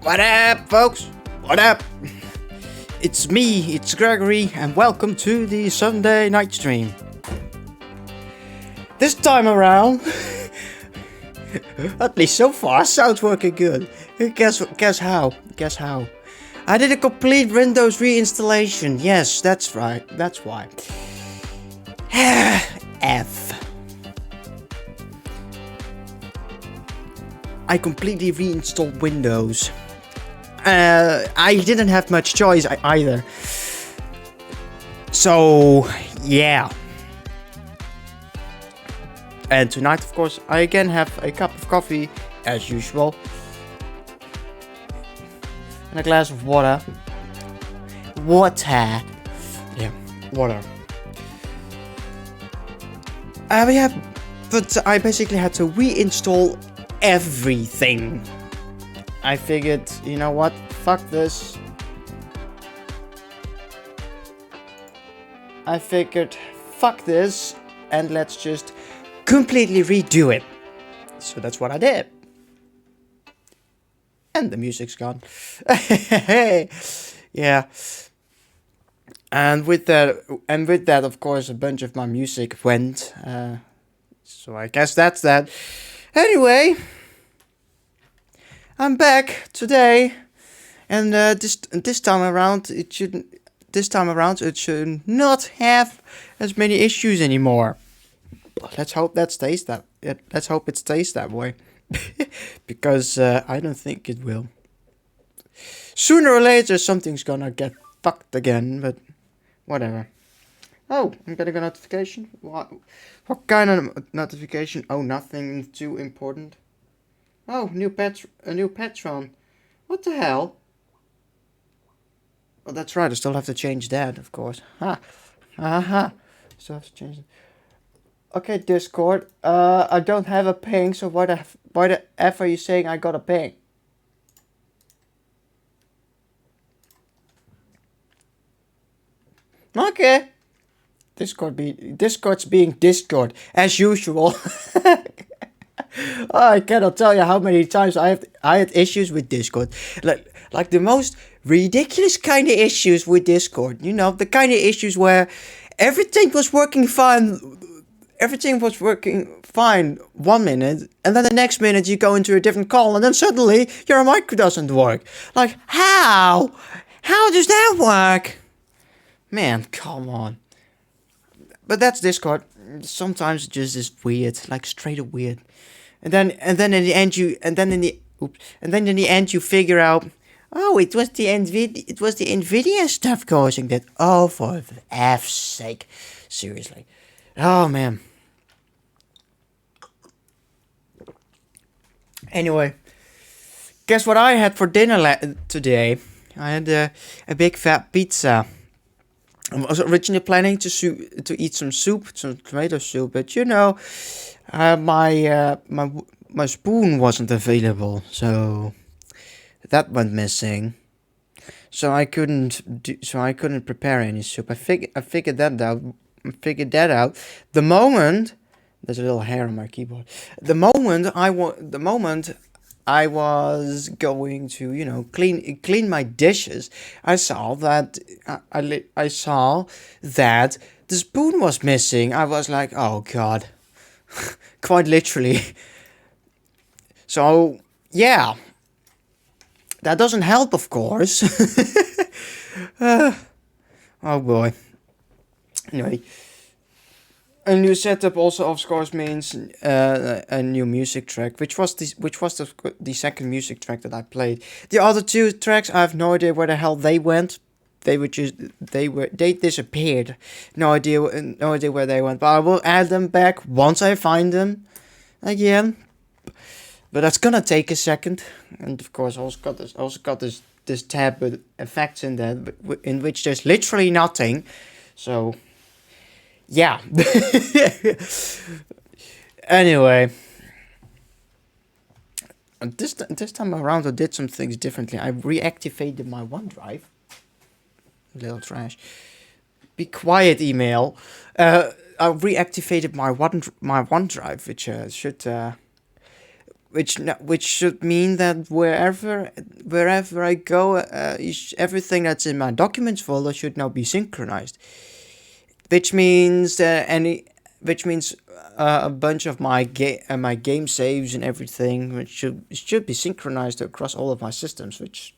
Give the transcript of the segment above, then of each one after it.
What up, folks? What up? It's me, it's Gregory, and welcome to the Sunday night stream. This time around, at least so far, sounds working good. Guess how? I did a complete Windows reinstallation. Yes, that's right. That's why. F. I completely reinstalled Windows. I didn't have much choice either. So, yeah. And tonight, of course, I again have a cup of coffee, as usual. And a glass of water. Water. But I basically had to reinstall everything. I figured, you know what? Fuck this. And let's just completely redo it. So that's what I did. And the music's gone. Yeah. And with that, of course, a bunch of my music went. So I guess that's that. Anyway, I'm back today, and this time around it should not have as many issues anymore. Let's hope it stays that way, because I don't think it will. Sooner or later, something's gonna get fucked again, but whatever. Oh, I'm getting a notification. What kind of notification? Oh, nothing too important. Oh, a new patron. What the hell? Oh, that's right. I still have to change that, of course. Still have to change it. Okay, Discord. I don't have a ping, so why the F are you saying I got a ping? Okay. Discord's being Discord as usual. I cannot tell you how many times I had issues with Discord. Like the most ridiculous kind of issues with Discord. You know, the kind of issues where everything was working fine. Everything was working fine 1 minute, and then the next minute you go into a different call, and then suddenly your mic doesn't work. Like, how? How does that work? Man, come on. But that's Discord. Sometimes it just is weird, like straight up weird. And then in the end you figure out, oh, it was the Nvidia stuff causing that. Oh, for F's sake, seriously. Oh man. Anyway, guess what I had for dinner today? I had a big fat pizza. I was originally planning to eat some soup, some tomato soup, but you know, my spoon wasn't available, so that went missing. So I couldn't prepare any soup. I figured that out. The moment there's a little hair on my keyboard. The moment I was going to, clean my dishes, I saw that I saw that the spoon was missing. I was like, oh god, quite literally. So yeah, that doesn't help, of course. Oh boy. Anyway, a new setup also, of course, means a new music track, which was the second music track that I played. The other two tracks, I have no idea where the hell they went. They disappeared. No idea where they went. But I will add them back once I find them again. But that's gonna take a second. And of course, also got this tab with effects in there, in which there's literally nothing. So yeah. Anyway, this time around I did some things differently. I reactivated my OneDrive. Little trash. Be quiet, email. I reactivated my OneDrive, which should mean that wherever I go, everything that's in my documents folder should now be synchronized. Which means a bunch of my game saves and everything, which should be synchronized across all of my systems, which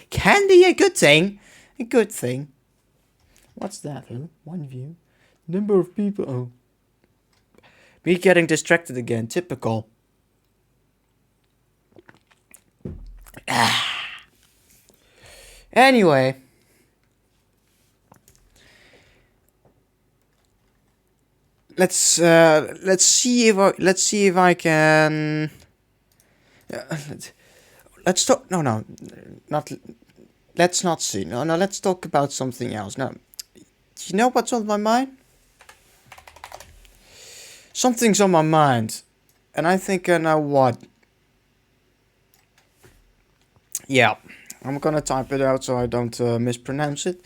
can be a good thing. A good thing. What's that? Huh? One view. Number of people. Oh. Me getting distracted again. Typical. Anyway. Let's see if I can. Let's talk. No, not. Let's not see. No. Let's talk about something else. No, you know what's on my mind? Something's on my mind, and I think I know what. Yeah, I'm gonna type it out so I don't mispronounce it.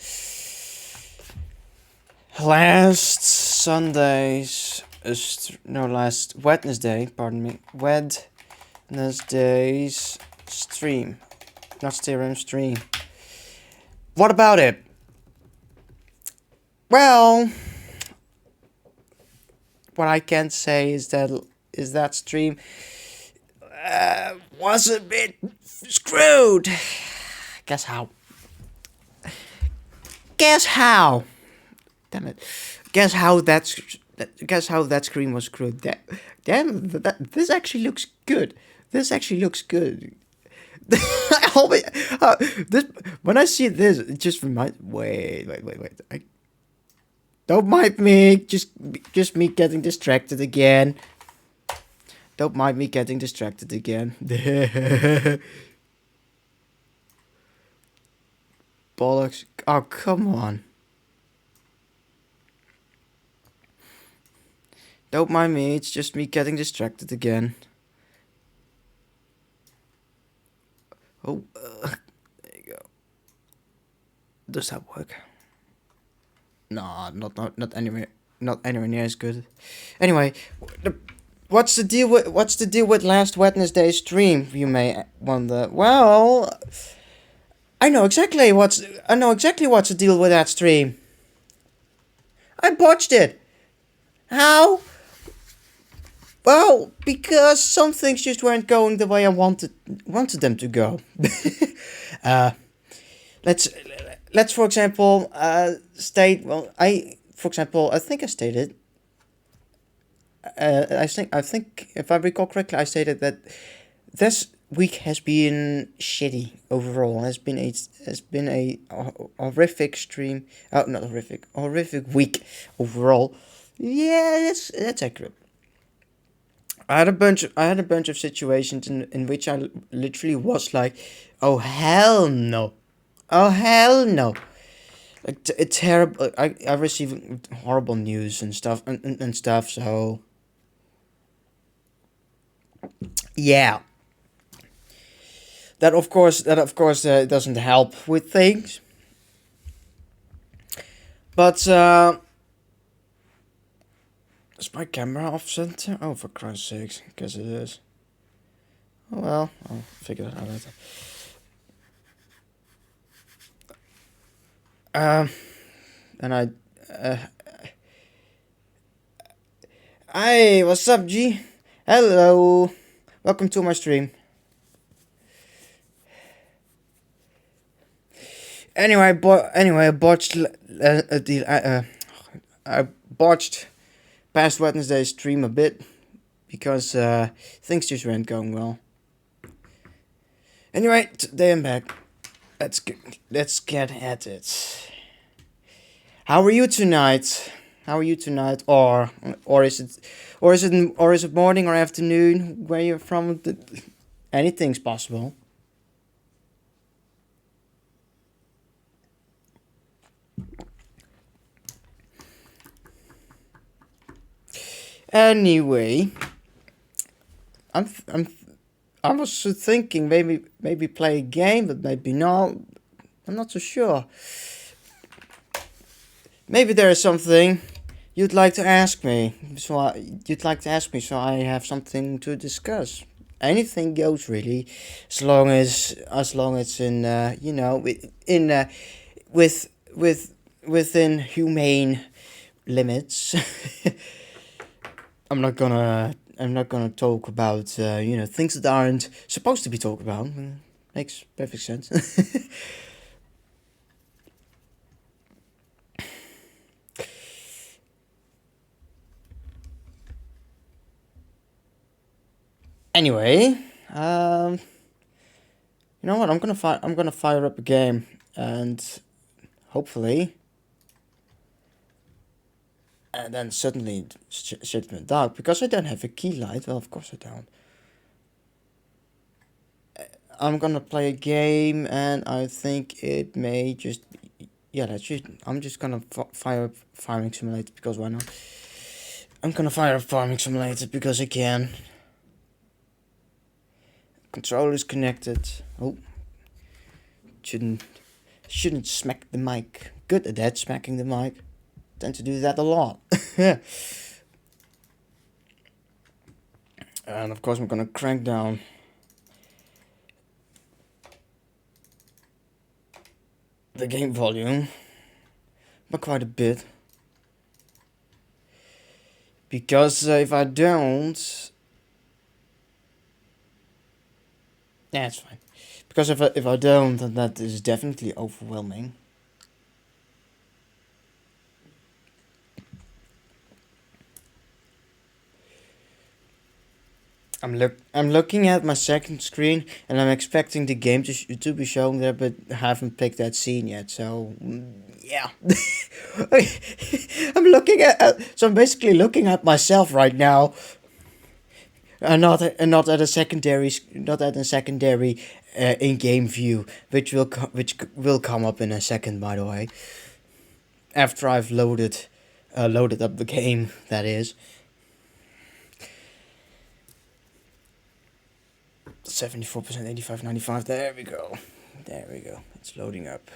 Last Wednesday, pardon me, Wednesday's stream, not stream. What about it? Well, what I can say is that stream was a bit screwed. Guess how? Damn it! Guess how that screen was screwed. This actually looks good. This when I see this, it just reminds. Wait. Don't mind me. Just me getting distracted again. Don't mind me getting distracted again. Bollocks! Oh, come on. Don't mind me, it's just me getting distracted again. Oh, there you go. Does that work? No, not anywhere near as good. Anyway, what's the deal with last Wednesday's stream? You may wonder. Well, I know exactly what's the deal with that stream. I botched it. How? Well, because some things just weren't going the way I wanted them to go. Let's for example state. Well, I think I stated. I think if I recall correctly, I stated that this week has been shitty overall. Has been a horrific stream. Oh, not horrific. Horrific week overall. Yeah, that's accurate. I had a bunch of situations in which I literally was like, oh hell no, oh hell no, like terrible. I received horrible news and stuff and stuff. So yeah, that of course doesn't help with things. But is my camera off center? Oh, for Christ's sakes, guess it is. Oh, well, I'll figure that out later. And uh, Hi, what's up, G? Hello, welcome to my stream. Anyway, I botched past Wednesday's stream a bit because things just weren't going well. Anyway, today I'm back. Let's get at it. How are you tonight? How are you tonight? Or is it morning or afternoon where you're from? Anything's possible. Anyway, I was thinking maybe play a game, but maybe not. I'm not so sure. Maybe there is something you'd like to ask me, so I have something to discuss. Anything goes really, as long as in in within humane limits. I'm not gonna talk about things that aren't supposed to be talked about. Makes perfect sense. Anyway, you know what? I'm gonna fire up a game, and hopefully, and then suddenly shit went dark because I don't have a key light. Well, of course I don't. I'm gonna play a game, and I think it may just yeah. I'm just gonna fire up Farming Simulator because why not? I'm gonna fire up Farming Simulator because I can. Controller's connected. Oh, shouldn't smack the mic. Good at that, smacking the mic. Tend to do that a lot. And of course I'm gonna crank down the game volume by quite a bit. Because if I don't... Yeah, it's fine. Because if I don't, then that is definitely overwhelming. I'm looking at my second screen and I'm expecting the game to be shown there, but I haven't picked that scene yet. So yeah, I'm basically looking at myself right now, and not at a secondary in-game view, which will come up in a second, by the way. After I've loaded up the game, that is. 74%, 85, 95. There we go. It's loading up.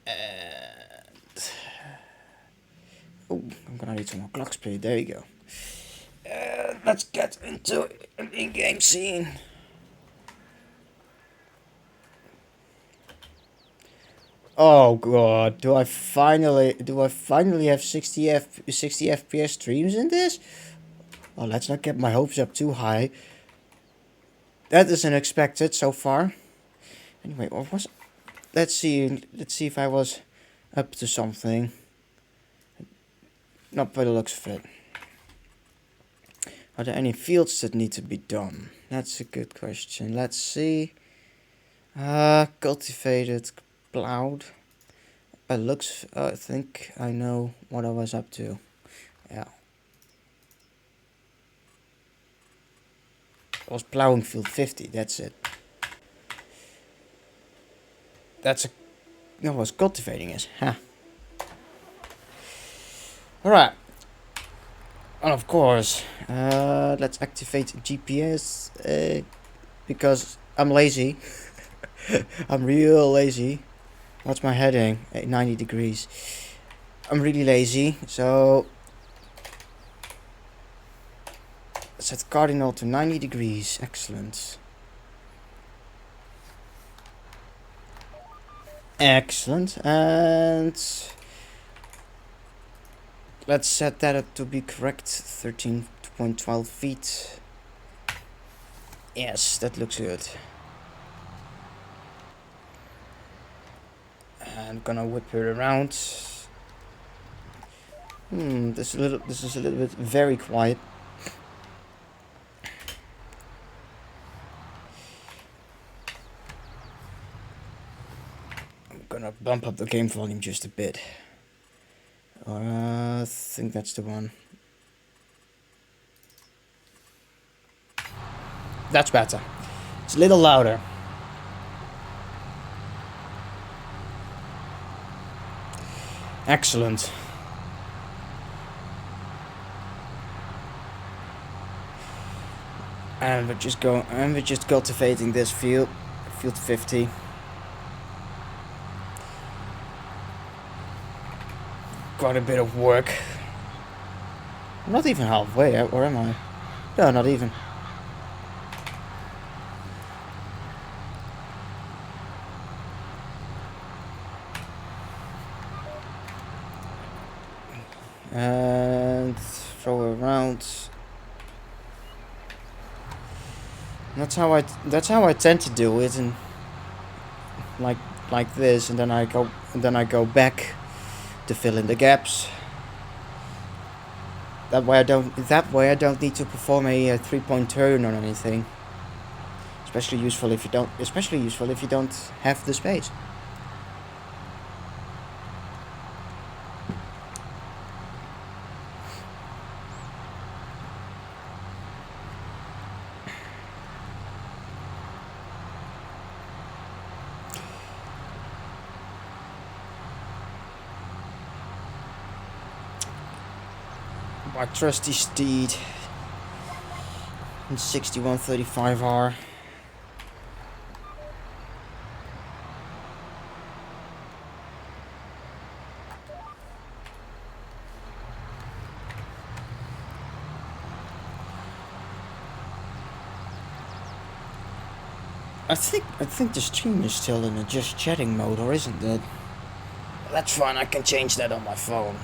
And oh, I'm gonna need some more clock speed. There you go. Let's get into an in-game scene. Oh god, do I finally have 60 FPS streams in this? Oh, let's not get my hopes up too high. That is unexpected so far. Anyway, what was... Let's see if I was up to something. Not by the looks of it. Are there any fields that need to be done? That's a good question. Let's see. Cultivated, plowed. By looks, I think I know what I was up to. Yeah. I was plowing field 50, that's it. No, I was cultivating it. Huh. Alright. And of course, let's activate GPS, because I'm lazy. I'm real lazy. What's my heading? 90 degrees. I'm really lazy, so set cardinal to 90 degrees. Excellent. Excellent. And let's set that up to be correct. 13.12 feet. Yes, that looks good. I'm gonna whip her around. This is a little bit very quiet. I'm gonna bump up the game volume just a bit. I think that's the one. That's better. It's a little louder. Excellent. And we're just cultivating this field 50. Quite a bit of work. I'm not even halfway, or am I? No, not even. And throw around. That's how I tend to do it, and like this, and then I go back to fill in the gaps. That way I don't need to perform a 3-point turn or anything. Especially useful if you don't have the space. My trusty steed in 6135R. I think the stream is still in a just chatting mode, or isn't it? That's fine, I can change that on my phone.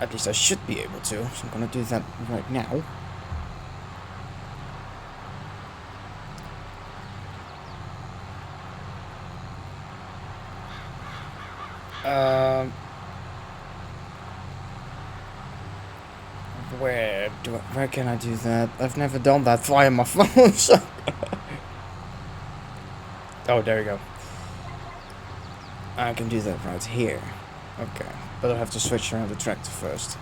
At least I should be able to, so I'm gonna do that right now. Where can I do that? I've never done that via my phone, so... Oh, there we go. I can do that right here. Okay, but I'll have to switch around the tractor first.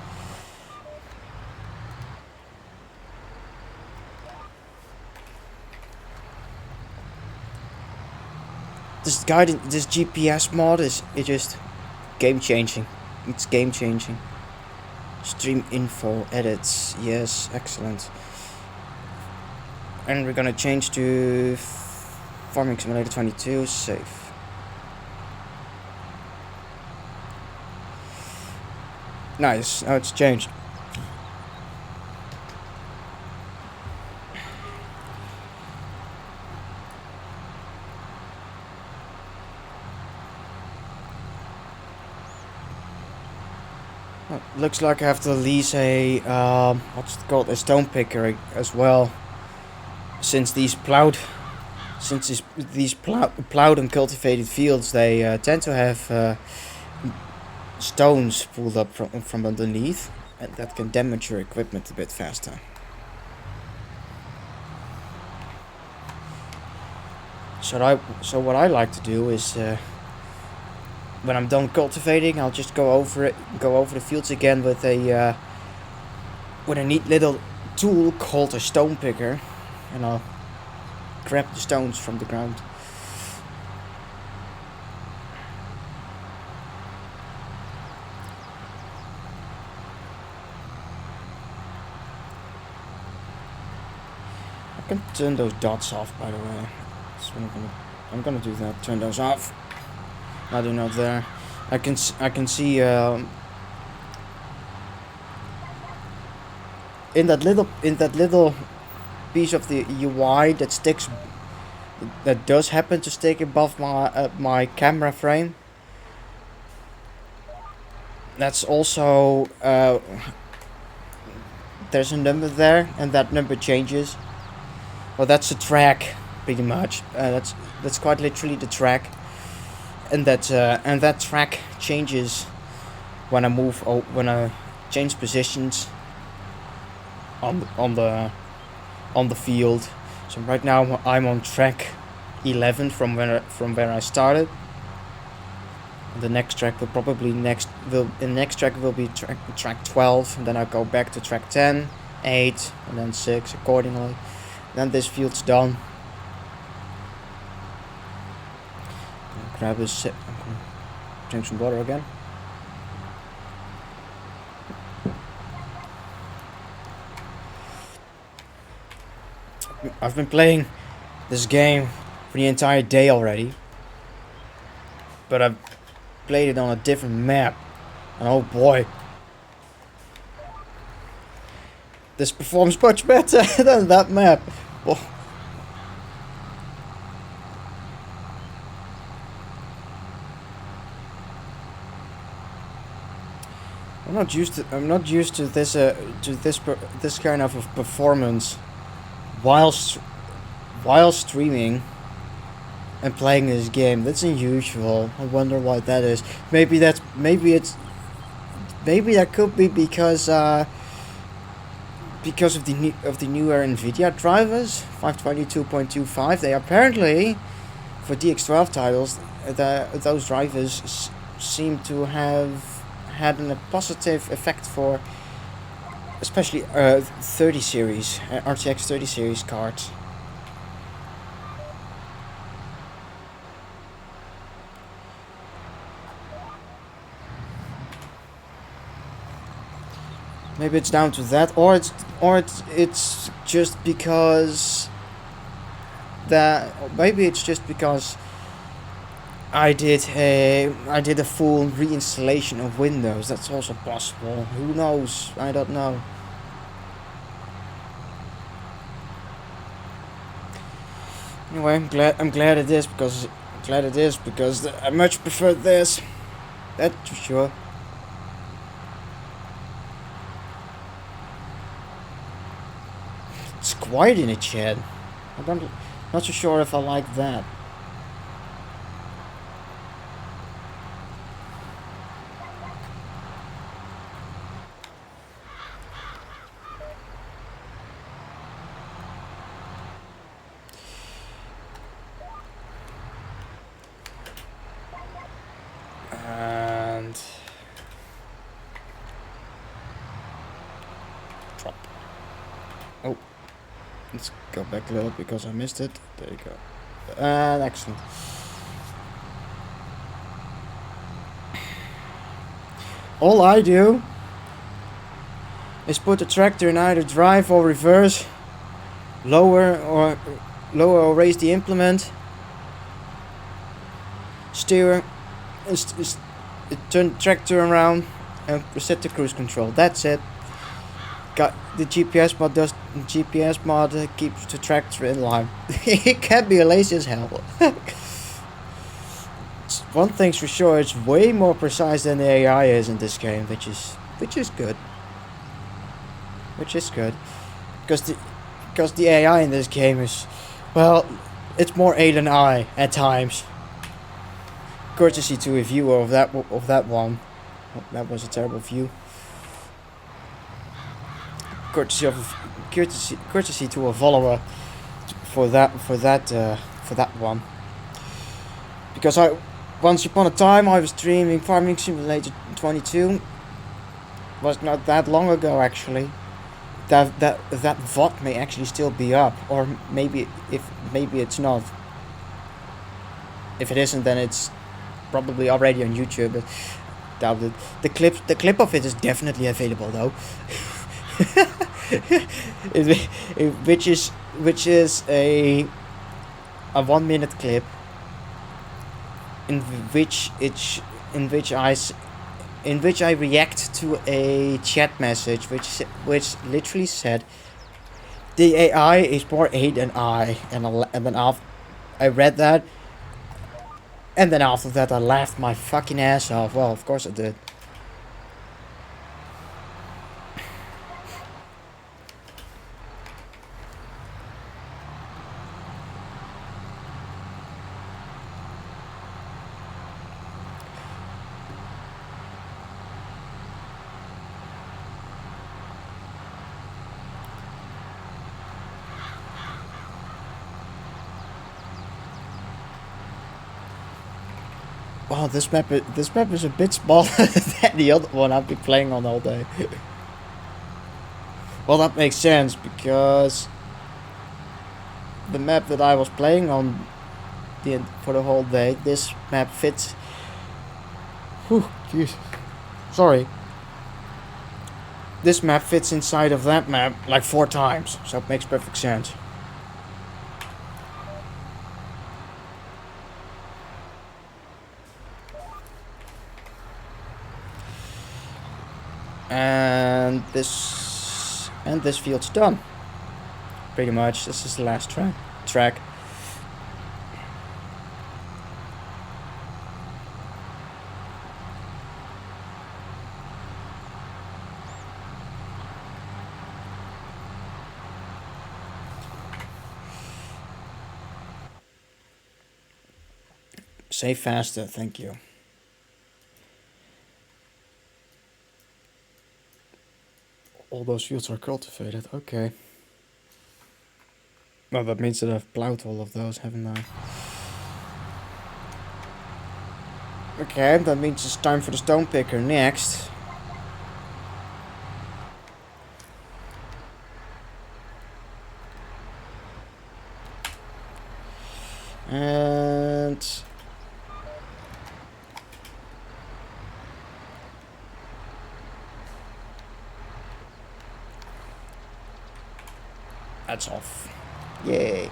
This GPS mod is just game changing. It's game changing. Stream info edits, yes, excellent. And we're gonna change to Farming Simulator 22, save. Nice, now it's changed. Looks like I have to lease a, what's it called, a stone picker as well. Since these plowed and cultivated fields, they tend to have stones pulled up from underneath, and that can damage your equipment a bit faster. So what I like to do is, when I'm done cultivating, I'll just go over the fields again with a neat little tool called a stone picker, and I'll grab the stones from the ground. I can turn those dots off, by the way. That's what I'm gonna do that. Turn those off. Now they're not there. I can see in that little piece of the UI that sticks, that does happen to stick above my camera frame. That's also there's a number there, and that number changes. Well, that's a track, pretty much. That's quite literally the track, and that track changes when I move when I change positions on the field. So right now I'm on track 11 from where I started. The next track will probably the next track will be track 12, and then I go back to track 10, 8, and then 6 accordingly. Then this field's done. Grab a sip. Drink some water again. I've been playing this game for the entire day already, but I've played it on a different map, and oh boy, this performs much better than that map. Oh. I'm not used to this this kind of performance while streaming and playing this game. That's unusual. I wonder why that is. Maybe that could be because of the newer Nvidia drivers, 522.25. They apparently, for DX12 titles, those drivers seem to have had a positive effect for especially 30 series, RTX 30 series cards. Maybe it's down to that, or it's just because maybe it's just because I did a full reinstallation of Windows. That's also possible. Who knows? I don't know. Anyway, I'm glad it is because I much prefer this. That's for sure. It's quiet in a chat. Not so sure if I like that. And drop. Oh. Let's go back a little because I missed it. There you go. Excellent. All I do is put the tractor in either drive or reverse, lower or raise the implement, steer, turn the tractor around, and reset the cruise control. That's it. Got the GPS mod keeps the tractor in line. It can be lazy as hell. One thing's for sure, it's way more precise than the AI is in this game, which is good. Because the AI in this game is, well, it's more A than I at times. Courtesy to a viewer of that one. Oh, that was a terrible view. Courtesy to a follower for that one, because once upon a time I was streaming Farming Simulator 22. Was not that long ago actually. That VOD may actually still be up, or maybe it's not. If it isn't, then it's probably already on YouTube. But doubt it. The clip of it is definitely available though. which is a 1 minute clip in which in which I react to a chat message which literally said the AI is more A than I, and then after I read that, and then after that I laughed my fucking ass off. Well, of course I did. Wow, this map is a bit smaller than the other one I've been playing on all day. Well, that makes sense because the map that I was playing on for the whole day, this map fits. Whew, jeez. Sorry. This map fits inside of that map like 4 times, so it makes perfect sense. And this field's done. Pretty much, this is the last track. Say faster, thank you. All those fields are cultivated, okay. Well, that means that I've plowed all of those, haven't I? Okay, that means it's time for the stone picker next. And that's off. Yay.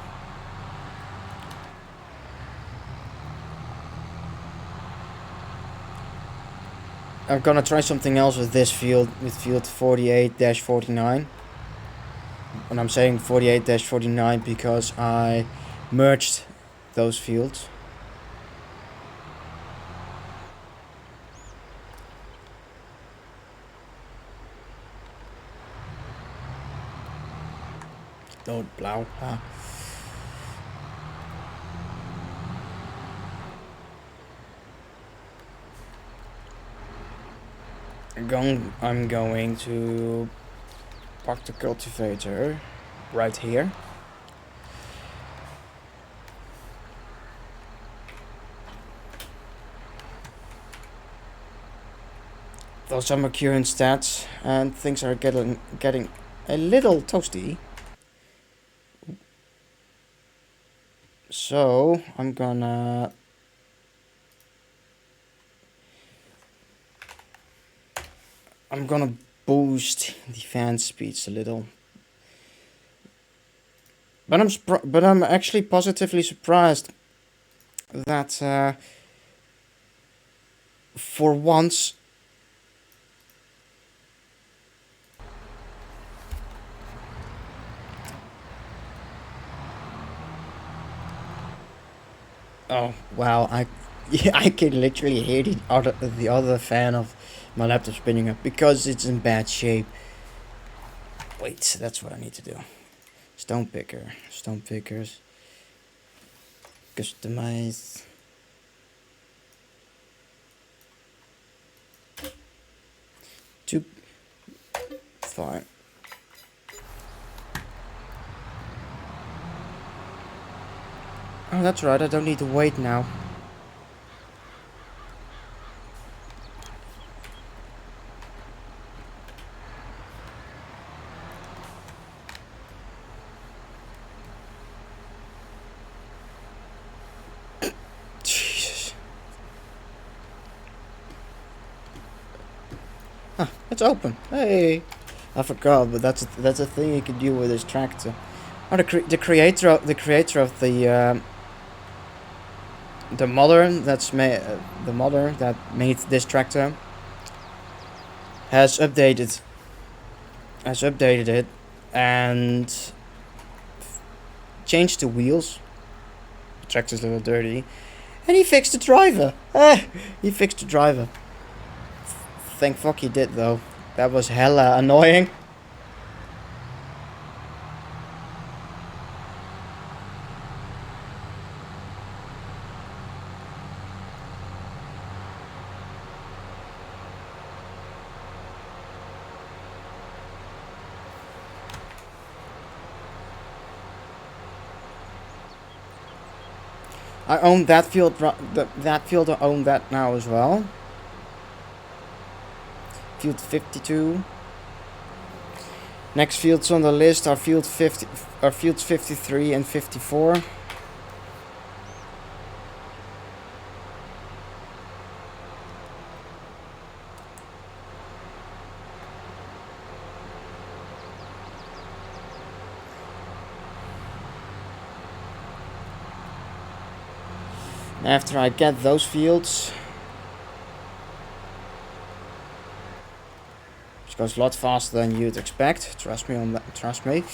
I'm gonna try something else with this field, with field 48-49. And I'm saying 48-49 because I merged those fields. Don't plow. Huh? I'm going to park the cultivator right here. Those are my current stats, and things are getting a little toasty. So I'm gonna boost the fan speeds a little. But I'm actually positively surprised that for once oh wow, I can literally hear the other fan of my laptop spinning up because it's in bad shape. Wait, that's what I need to do. Stone pickers, customize. Fine. Oh, that's right, I don't need to wait now. Jesus. Ah, it's open. Hey. I forgot, but that's a thing you can do with this tractor. Oh, the creator of the modder that made this tractor has updated it and changed the wheels. The tractor's a little dirty. And he fixed the driver. He fixed the driver. Thank fuck he did though. That was hella annoying. I own that field. That field, I own that now as well. Field 52. Next fields on the list are fields 53 and 54. After I get those fields, which goes a lot faster than you'd expect. Trust me on that. Trust me.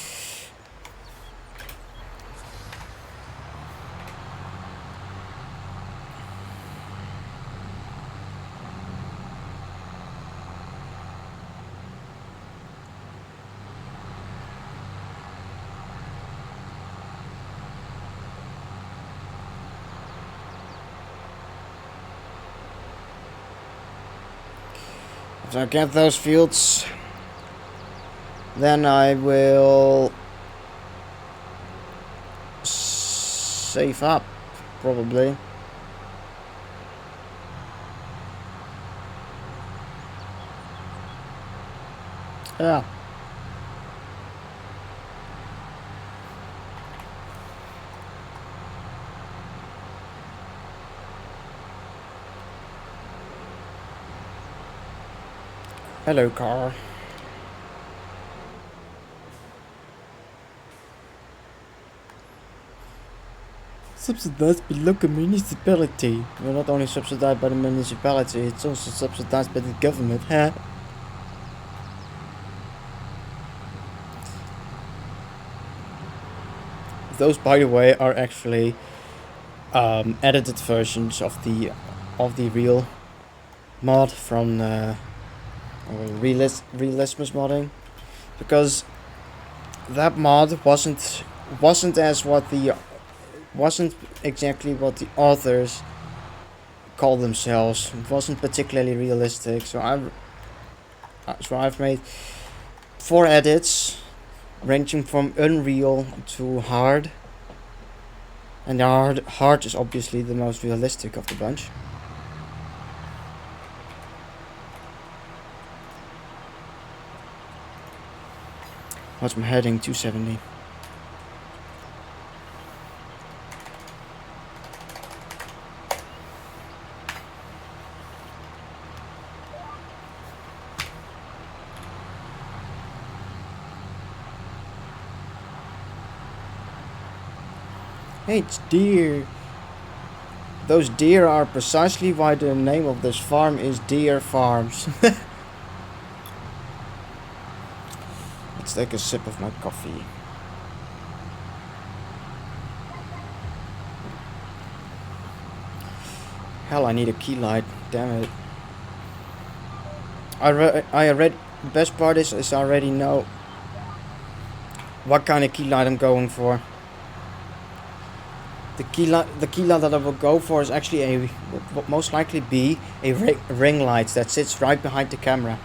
After I get those fields, then I will save up, probably. Yeah. Hello, car. Subsidized by local municipality. We're not only subsidized by the municipality, it's also subsidized by the government, huh? Those, by the way, are actually edited versions of the real mod from Realismus modding, because that mod wasn't exactly what the authors call themselves. It wasn't particularly realistic, so I've made 4 edits ranging from unreal to hard, and the hard is obviously the most realistic of the bunch. What's my heading? 270. Hey, it's deer. Those deer are precisely why the name of this farm is Deer Farms. Let's take a sip of my coffee. Hell, I need a key light. Damn it. I read. The best part is I already know what kind of key light I'm going for. The key light that I will go for is actually will most likely be a ring light that sits right behind the camera.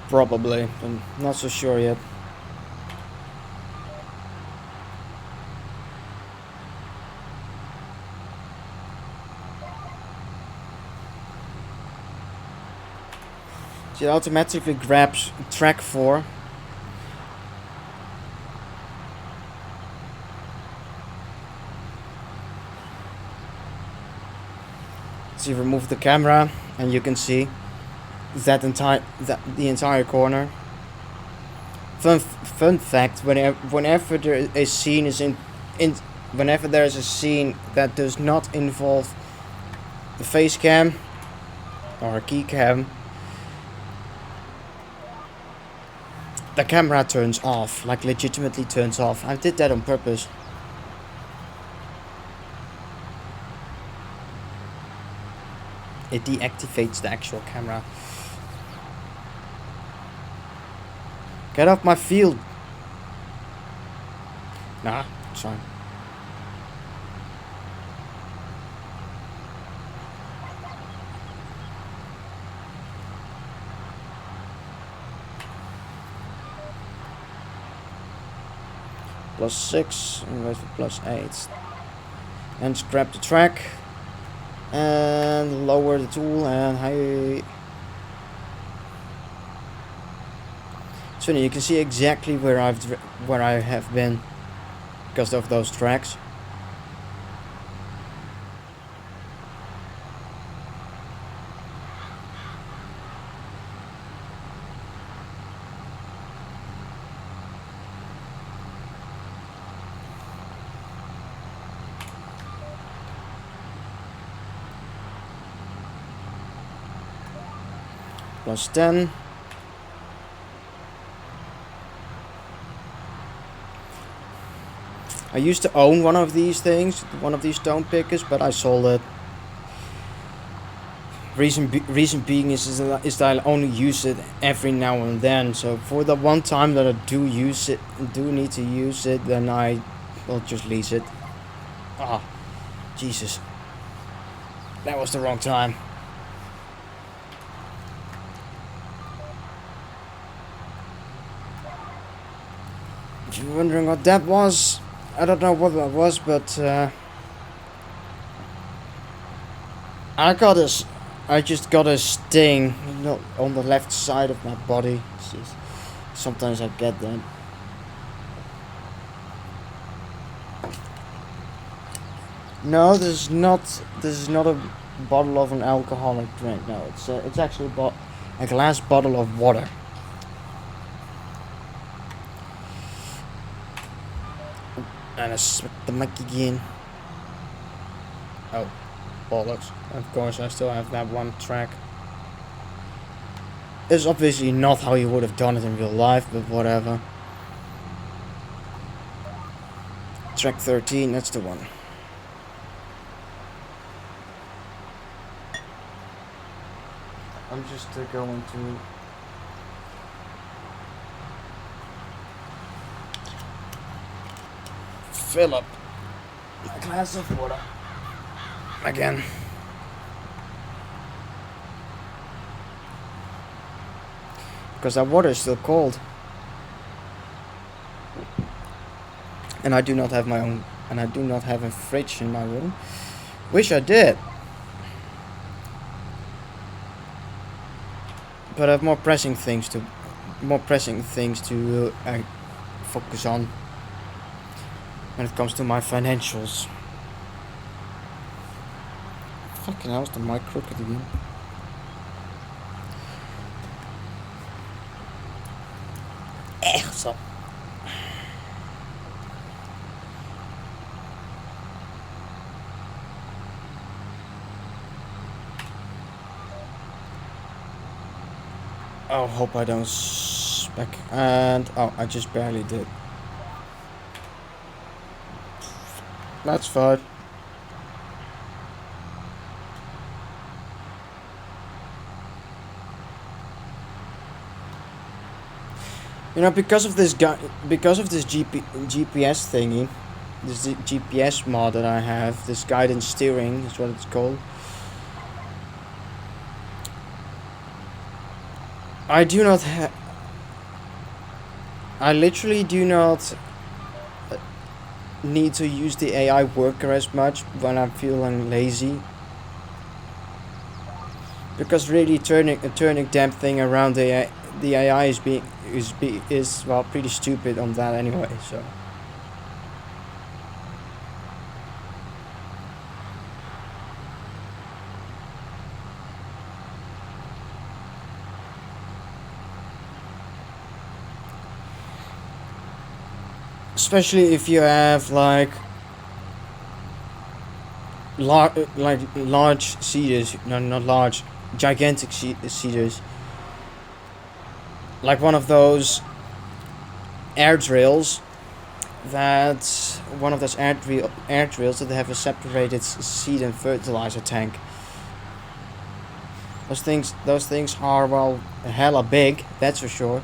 Probably, I'm not so sure yet. It automatically grabs track 4. So you remove the camera and you can see the entire corner Fun fact: whenever there a scene is in whenever there is a scene that does not involve the face cam or a key cam, the camera turns off, like legitimately turns off. I did that on purpose. It deactivates the actual camera. Get off my field! Nah, it's fine. +6 and wait for +8. And scrap the track. And lower the tool and high. It's funny, you can see exactly where I have been because of those tracks. +10. I used to own one of these things, one of these stone pickers, but I sold it. Reason being is that I only use it every now and then. So for the one time that I do need to use it, then I will just lease it. Ah, Jesus, that was the wrong time. If you're wondering what that was, I don't know what that was, but I just got a sting, on the left side of my body. Sometimes I get that. No, this is not a bottle of an alcoholic drink. No, it's actually a glass bottle of water. And I smacked the mic again. Oh, bollocks. Of course, I still have that one track. It's obviously not how you would have done it in real life, but whatever. Track 13, that's the one. I'm just going to... fill up a glass of water again. Because that water is still cold. And I do not have my own, and I do not have a fridge in my room. Wish I did. But I have more pressing things to focus on when it comes to my financials. Fucking hell, is the mic crooked again? So. Oh, hope I don't spec. And oh, I just barely did. That's fine. You know, because of this GPS thingy, this GPS mod that I have, this guidance steering is what it's called. I do not have. I literally do not need to use the AI worker as much when I'm feeling lazy. Because really turning damn thing around the AI is well pretty stupid on that anyway, so. especially if you have like large seeders, no, not large, gigantic seeders, like one of those air drills that air drills that have a separated seed and fertilizer tank. Those things are, well, hella big, that's for sure.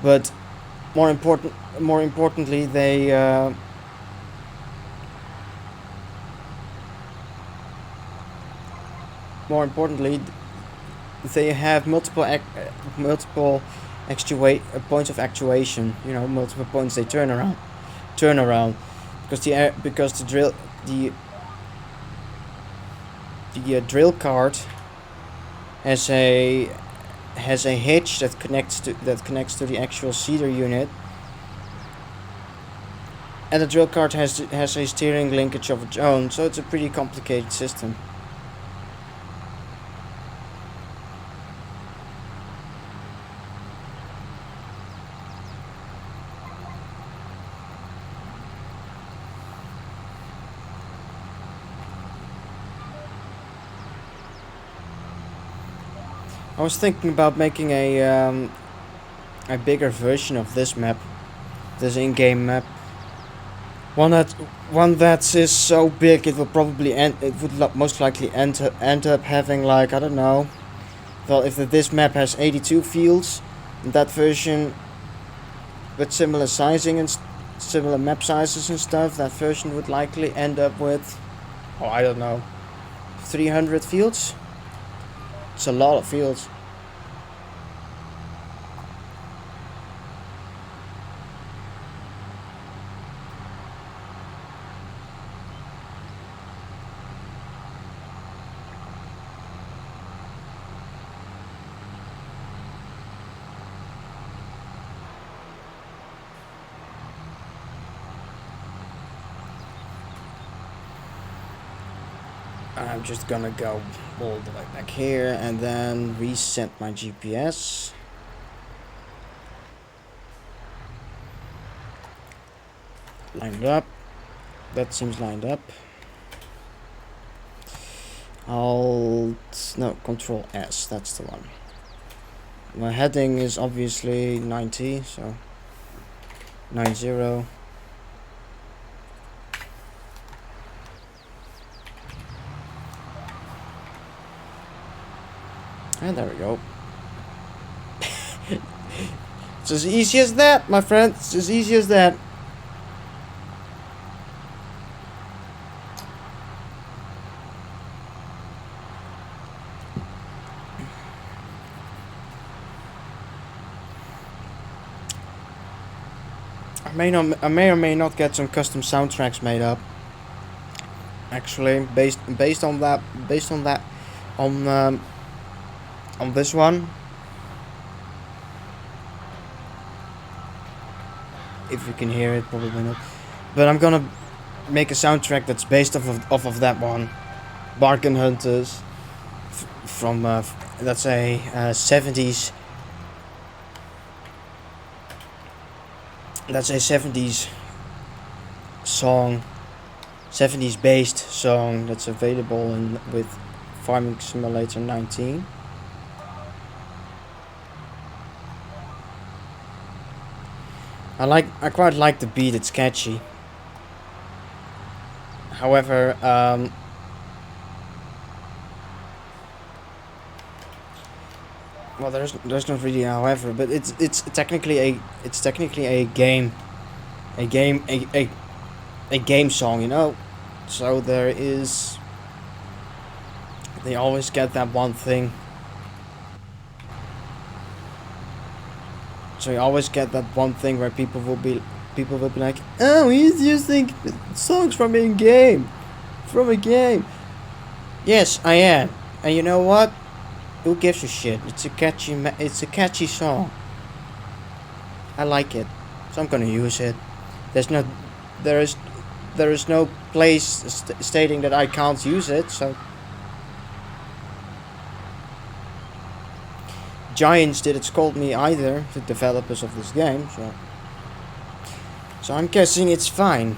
But more importantly, more importantly, they have multiple points of actuation. You know, multiple points they turn around, because the drill cart has a hitch that connects to the actual seeder unit, and the drill cart has a steering linkage of its own, so it's a pretty complicated system. I was thinking about making a bigger version of this map, this in-game map. One that is so big it will probably most likely end up having, like, I don't know. Well, if this map has 82 fields, that version with similar sizing and similar map sizes and stuff, that version would likely end up with, oh, I don't know, 300 fields. It's a lot of fields. I'm just gonna go all the way back here and then reset my GPS. Lined up. That seems lined up. Control S, that's the one. My heading is obviously 90, so 90. And there we go. It's as easy as that, my friend. It's as easy as that. I may or may not get some custom soundtracks made up. Actually, based on this one. If you can hear it, probably not. But I'm gonna make a soundtrack that's based off of that one, Bargain Hunters, from that's a 70s. That's a 70s song, 70s based song that's available with Farming Simulator 19. I quite like the beat, it's catchy. However, well, there's not really a however, but it's technically a game song, you know. So they always get that one thing. So you always get that one thing where people will be like, oh, he's using songs from a game. Yes, I am. And you know what? Who gives a shit? It's a catchy song. I like it, so I'm gonna use it. There is no place stating that I can't use it. So Giants didn't scold me either, the developers of this game. So I'm guessing it's fine.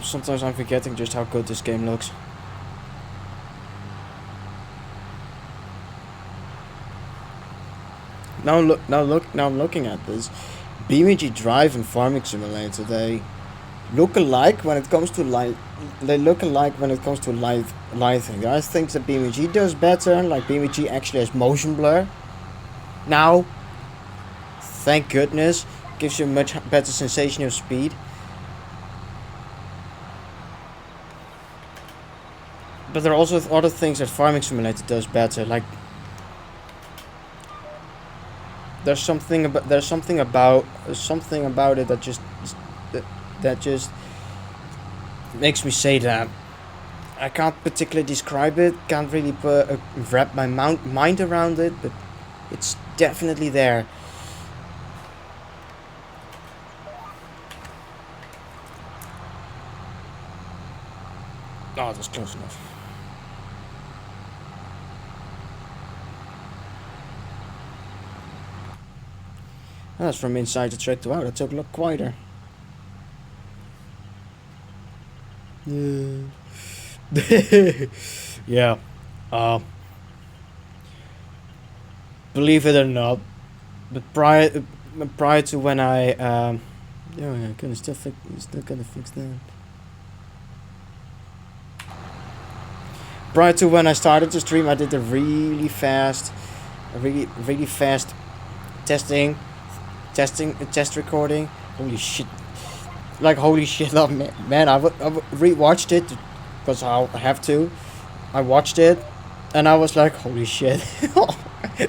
Sometimes I'm forgetting just how good this game looks. Now I'm looking at this. BeamNG Drive and Farming Simulator, they look alike when it comes to lighting. There are things that BeamNG does better, like BeamNG actually has motion blur. Now, thank goodness, gives you a much better sensation of speed. But there are also other things that Farming Simulator does better, like there's something about it that just makes me say that. I can't particularly describe it, can't really wrap my mind around it, but it's definitely there. Oh, that's close enough. That's from inside the track to out. That took a lot quieter. Yeah. Yeah. Believe it or not, but prior to when I yeah, gonna still gonna fix that. Prior to when I started to stream, I did a really fast testing, test recording. Holy shit! Like holy shit, oh, man! I rewatched it because I have to. I watched it, and I was like, holy shit! I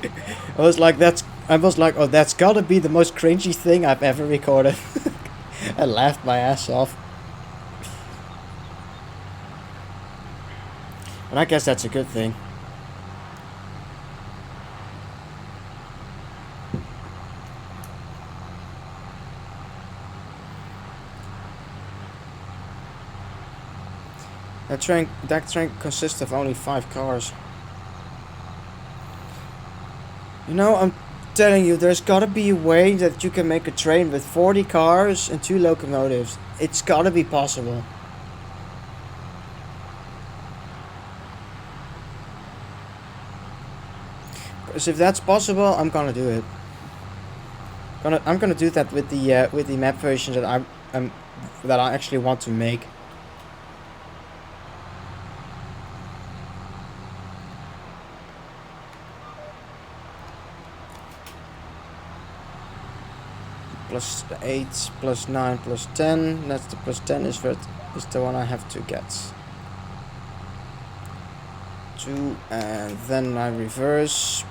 was like, oh, that's gotta be the most cringy thing I've ever recorded. I laughed my ass off. And I guess that's a good thing. That train consists of only 5 cars. You know, I'm telling you, there's gotta be a way that you can make a train with 40 cars and 2 locomotives. It's gotta be possible. Because if that's possible, I'm gonna do it. I'm gonna do that with the map version that I actually want to make. +8, +9, +10. That's the +10 is the one I have to get. 2, and then I reverse.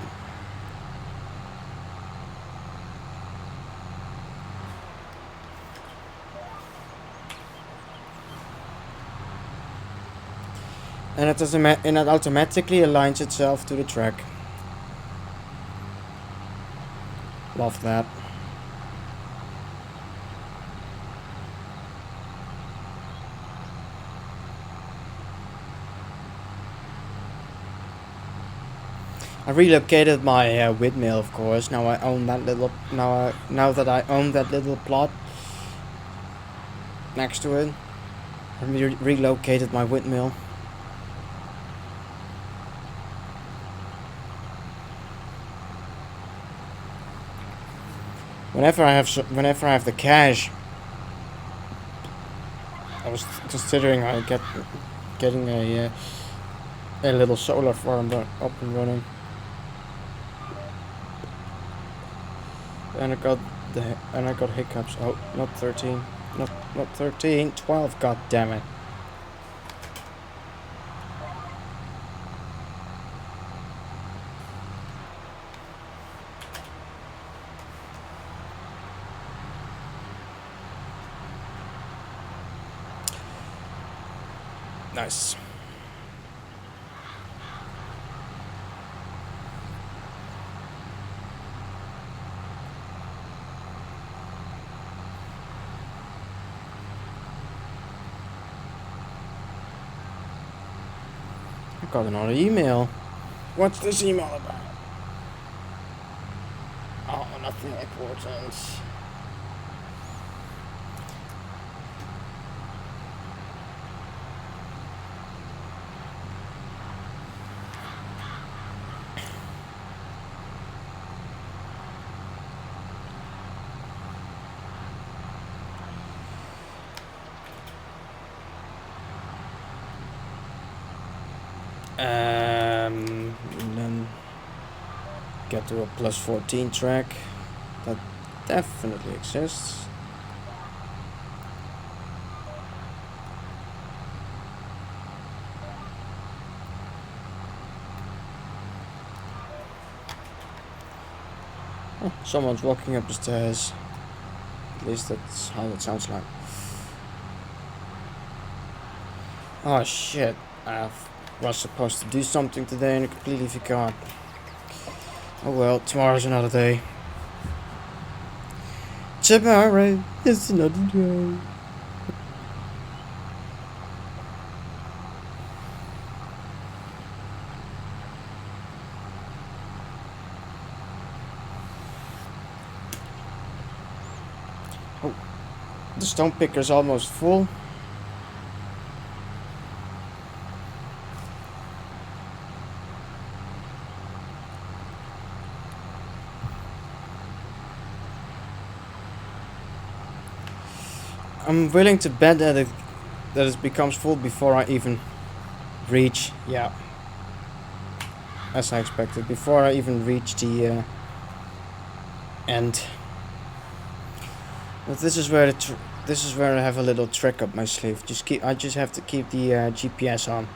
And it automatically aligns itself to the track. Love that. I relocated my windmill, of course. Now I own that little. Now that I own that little plot next to it, I relocated my windmill. Whenever I have the cash, I was considering getting a little solar farm up and running. And I got hiccups. Oh, not 13. Not 13. 12. God damn it. Nice. got another email. What's this email about? Oh, nothing important. And then get to a plus 14 track. That definitely exists. Oh, someone's walking up the stairs. At least that's how it sounds like. Oh shit, I was supposed to do something today and I completely forgot. Oh well, tomorrow's another day. Tomorrow is another day. Oh, the stone picker's almost full. I'm willing to bet that it becomes full before I even reach, yeah, as I expected, before I even reach the end. But this is where I have a little trick up my sleeve. I just have to keep the GPS on.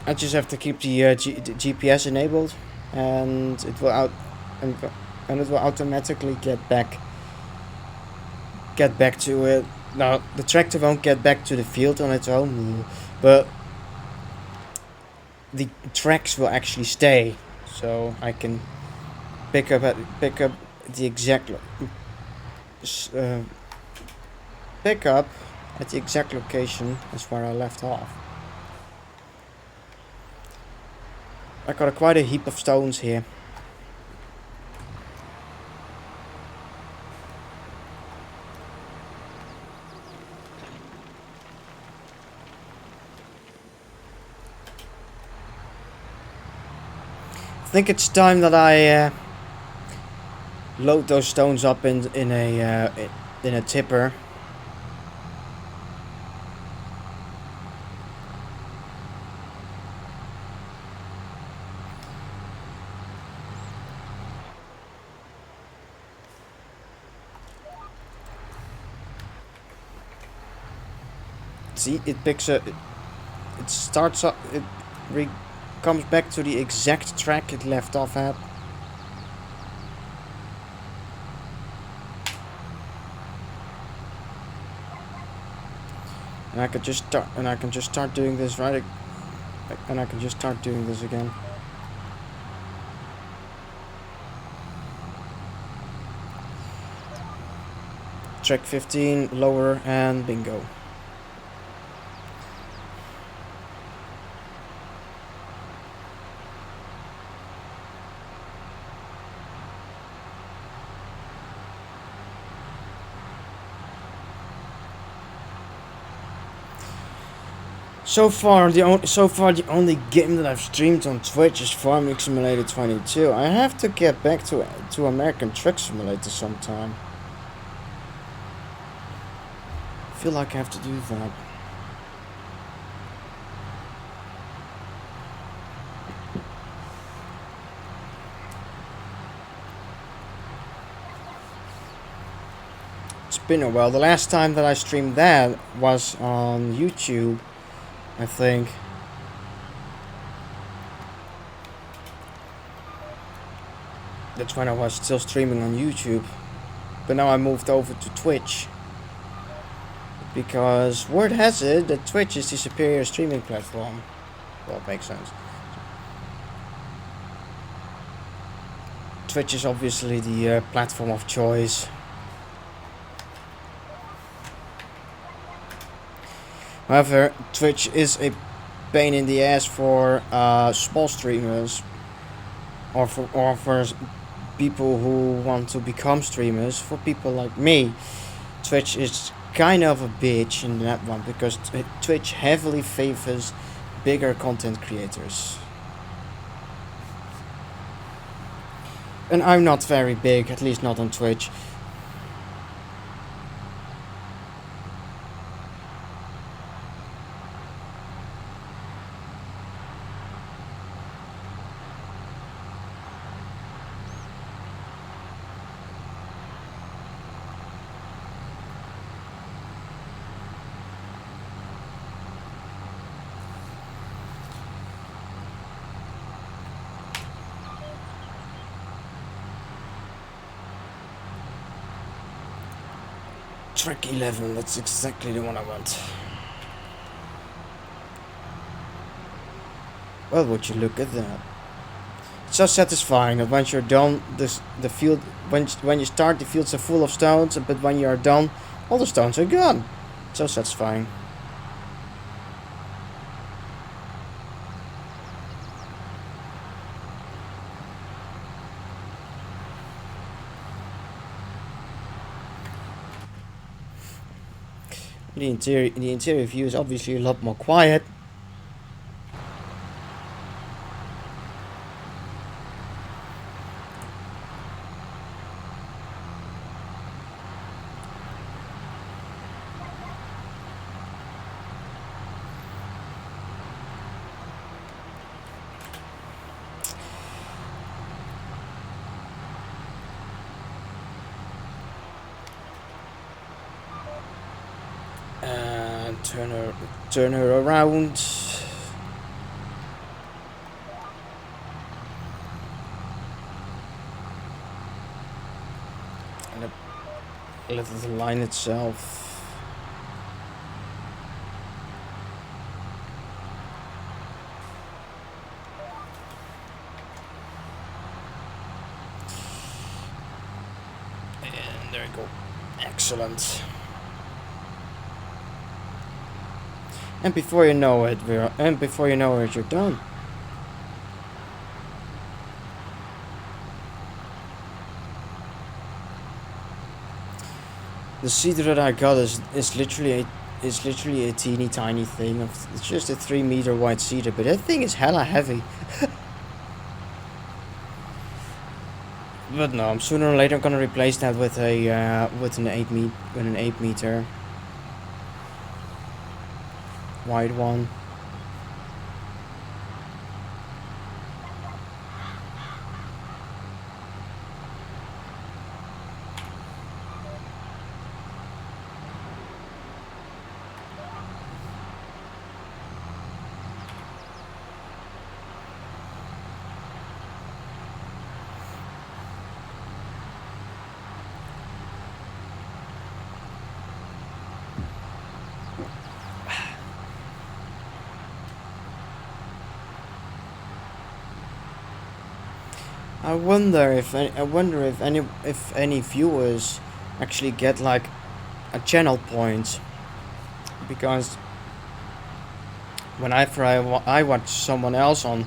I just have to keep the GPS enabled, and it will automatically get back to it. Now the tractor won't get back to the field on its own, but the tracks will actually stay, so I can pick up the exact location as where I left off. I got quite a heap of stones here. I think it's time that I load those stones up in a tipper. See, it picks up. It starts up. It comes back to the exact track it left off at. And I can just start doing this right. And I can just start doing this again. Track 15, lower, and bingo. So far, the only game that I've streamed on Twitch is Farming Simulator 22. I have to get back to American Truck Simulator sometime. I feel like I have to do that. It's been a while. The last time that I streamed that was on YouTube, I think. That's when I was still streaming on YouTube. But now I moved over to Twitch. Because word has it that Twitch is the superior streaming platform. Well, it makes sense. Twitch is obviously the platform of choice. However, Twitch is a pain in the ass for small streamers, or for people who want to become streamers. For people like me, Twitch is kind of a bitch in that one because Twitch heavily favors bigger content creators. And I'm not very big, at least not on Twitch. Track 11, that's exactly the one I want. Well, would you look at that? It's so satisfying that once you're done, the field when you start, the fields are full of stones, but when you are done, all the stones are gone. It's so satisfying. The interior view is obviously a lot more quiet. And turn her around. And a little line itself. And there we go. Excellent. And before you know it, you're done. The cedar that I got is literally a teeny tiny thing. It's just a 3 meter wide cedar, but that thing is hella heavy. But no, I'm sooner or later gonna replace that with an 8 meter wide one. I wonder if any viewers actually get like a channel point, because whenever I watch someone else on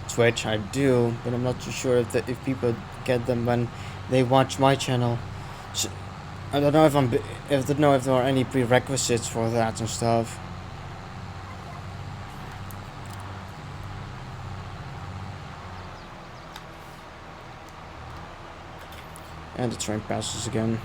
Twitch, I do, but I'm not too sure if people get them when they watch my channel. So, I don't know if there are any prerequisites for that and stuff. And the train passes again.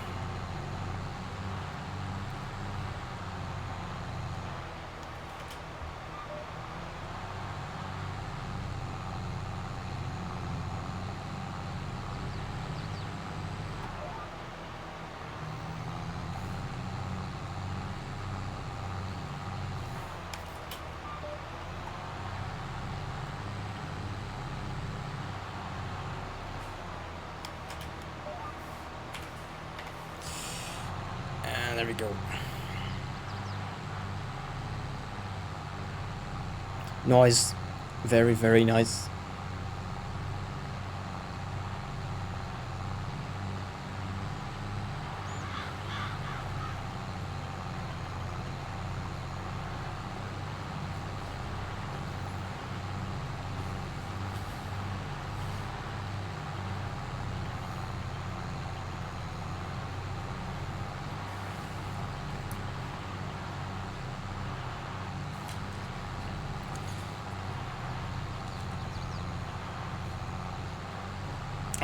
And there we go. Noise. Very, very nice.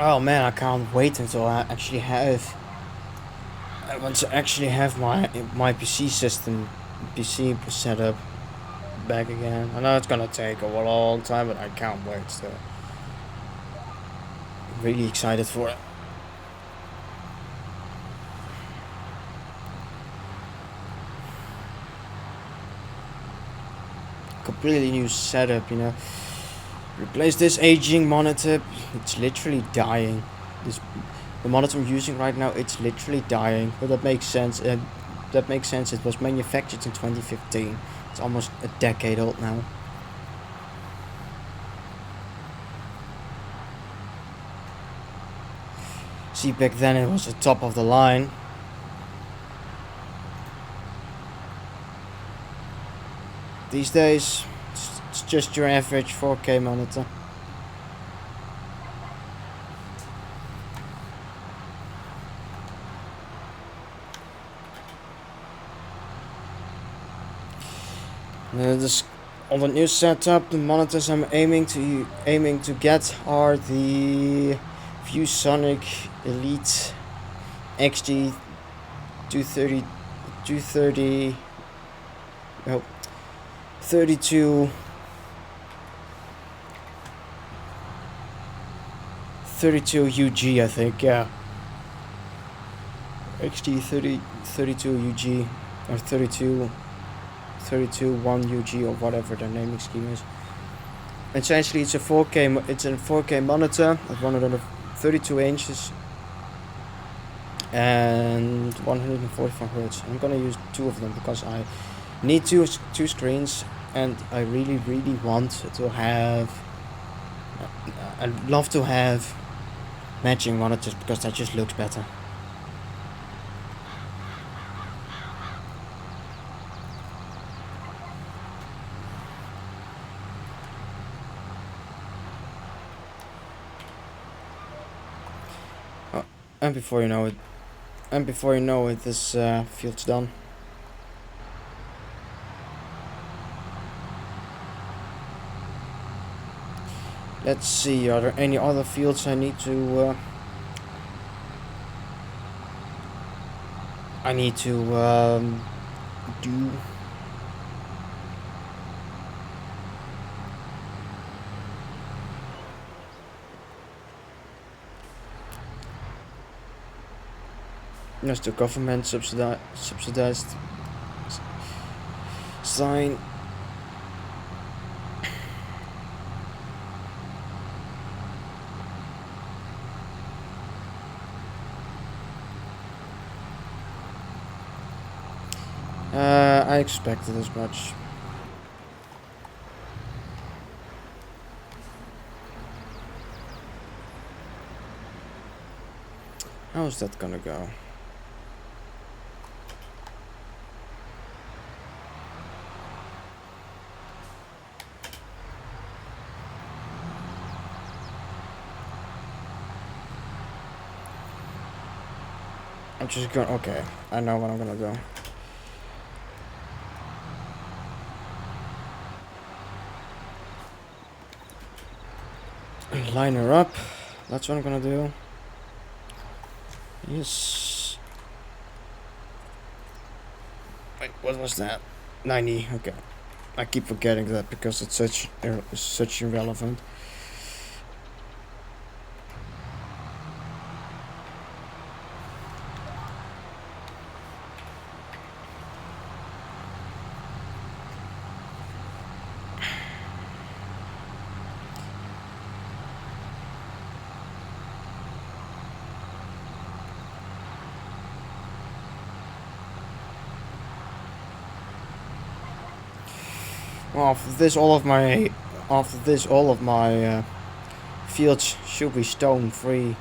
Oh man, I can't wait until I want to actually have my PC set up back again. I know it's gonna take a long time, but I can't wait. So, really excited for it. Completely new setup, you know. Replace this aging monitor. It's literally dying. This the monitor I'm using right now. It's literally dying, but that makes sense. That makes sense. It was manufactured in 2015. It's almost a decade old now. See, back then it was the top of the line. These days, it's just your average 4K monitor. This on the new setup, the monitors I'm aiming to get are the ViewSonic Elite XG 230 230 no 32 32 UG, I think, yeah. XG 32 UG or 32 1 UG or whatever the naming scheme is. Essentially, it's a 4K monitor at 132 inches and 145 hertz. I'm gonna use two of them because I need two screens, and I really want to have. I'd love to have matching monitors because that just looks better. And before you know it, this field's done. Let's see, are there any other fields I need to do? Just the government subsidized sign. I expected as much. How's that gonna go? I'm just going. Okay, I know what I'm gonna do. Line her up. That's what I'm gonna do. Yes. Wait, what was that? 90. Okay. I keep forgetting that because it's such irrelevant. Well, after this, all of my fields should be stone free.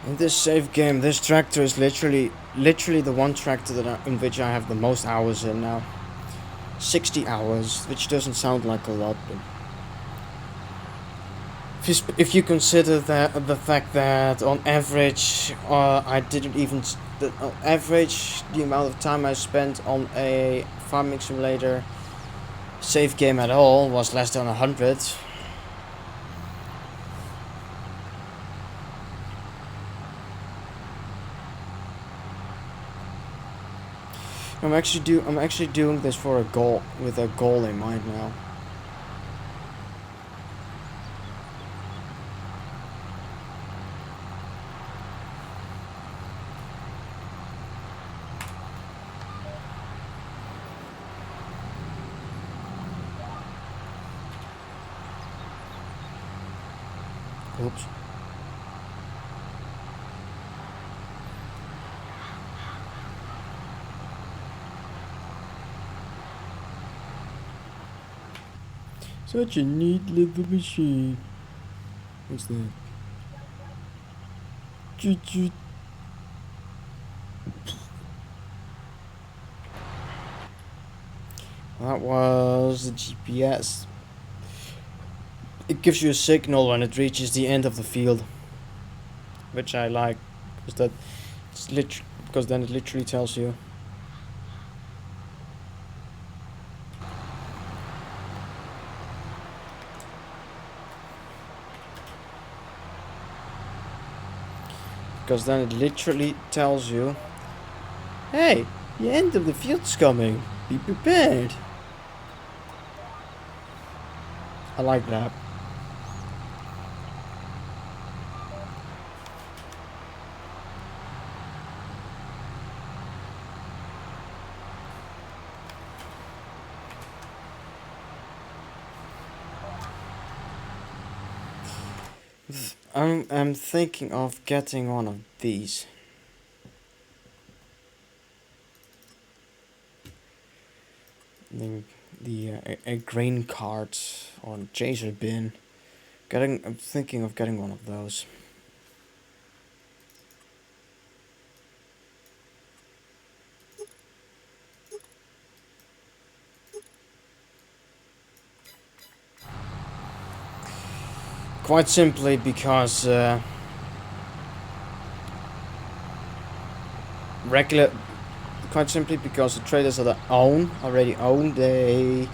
In this save game, this tractor is literally the one tractor in which I have the most hours in now. 60 hours, which doesn't sound like a lot, but if you consider that the fact that on average, I didn't even on average the amount of time I spent on a farming simulator save game at all was less than 100. I'm actually doing this for a goal, with a goal in mind now. Oops. Such a neat little machine. What's that? Choo choo. That was the GPS. It gives you a signal when it reaches the end of the field, which I like, because then it literally tells you. Because then it literally tells you, hey, the end of the field's coming, be prepared. I like that. I'm thinking of getting one of these. A grain cart or a chaser bin. I'm thinking of getting one of those. Quite simply because the traders that I already own, they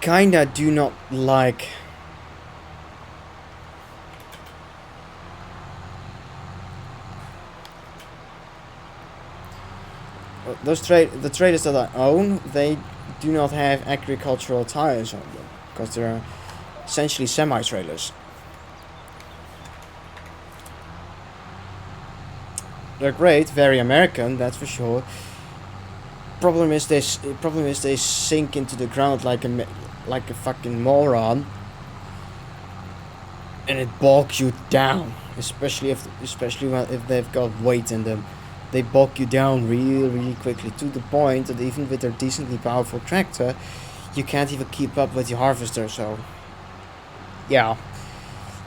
kinda do not like the traders that I own. They do not have agricultural tires on them because they're essentially semi-trailers. They're great, very American, that's for sure. Problem is they sink into the ground like a fucking moron, and it bogs you down. Especially if they've got weight in them, they bog you down really quickly, to the point that even with their decently powerful tractor, you can't even keep up with your harvester. So, yeah.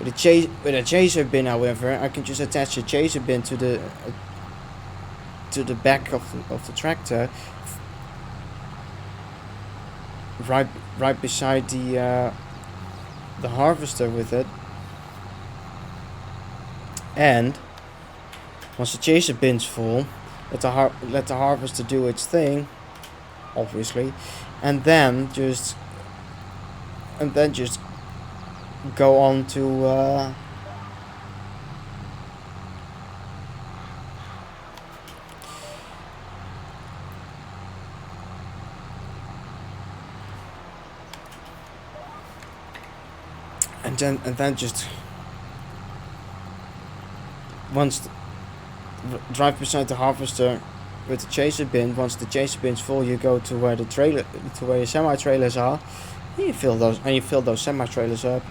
With a chaser bin, however, I can just attach a chaser bin to the back of the tractor, right beside the harvester with it, and once the chaser bin's full, let the harvester do its thing, obviously, and then just go on to and then just drive beside the harvester with the chaser bin. Once the chaser bin's full, you go to where your semi trailers are, and you fill those semi trailers up.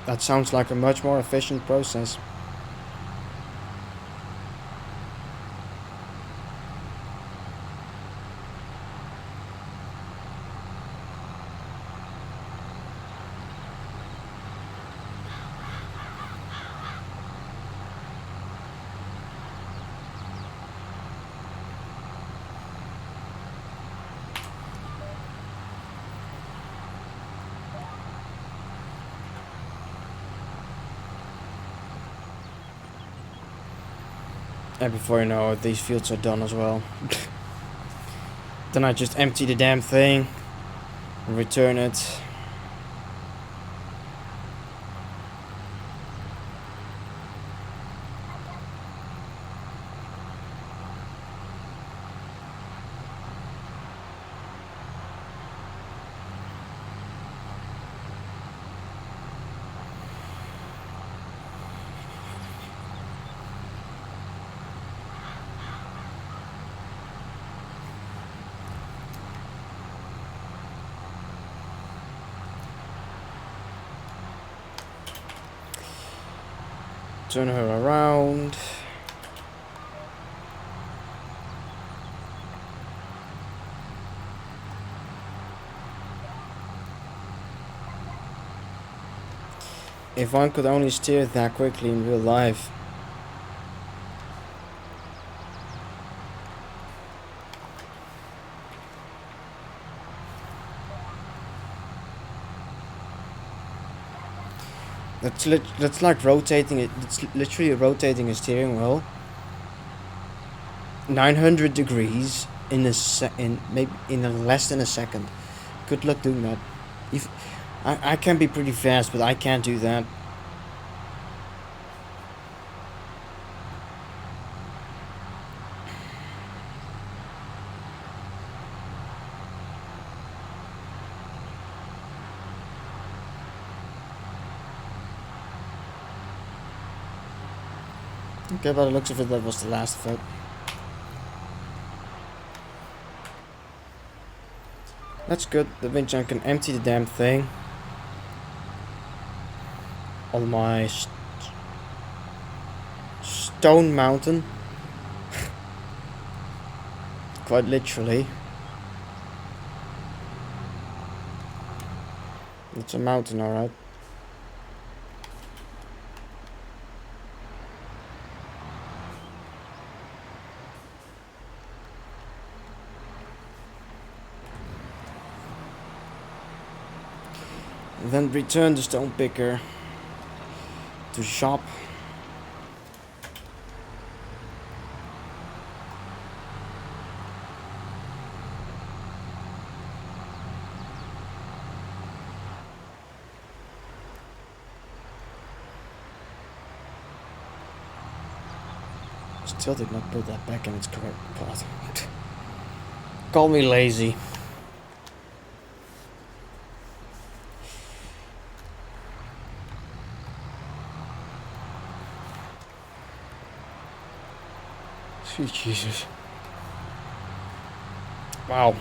That sounds like a much more efficient process. And before you know it, these fields are done as well. Then I just empty the damn thing, return it. Turn her around. If one could only steer that quickly in real life. That's like rotating it. It's literally rotating a steering wheel 900 degrees in less than a second. Good luck doing that. If I can be pretty fast, but I can't do that. Okay, by the looks of it, that was the last of it. That's good. That means I can empty the damn thing on my stone mountain. Quite literally. It's a mountain, alright. Then return the stone picker to the shop. Still did not put that back in its correct spot. Call me lazy. Sweet Jesus. Wow.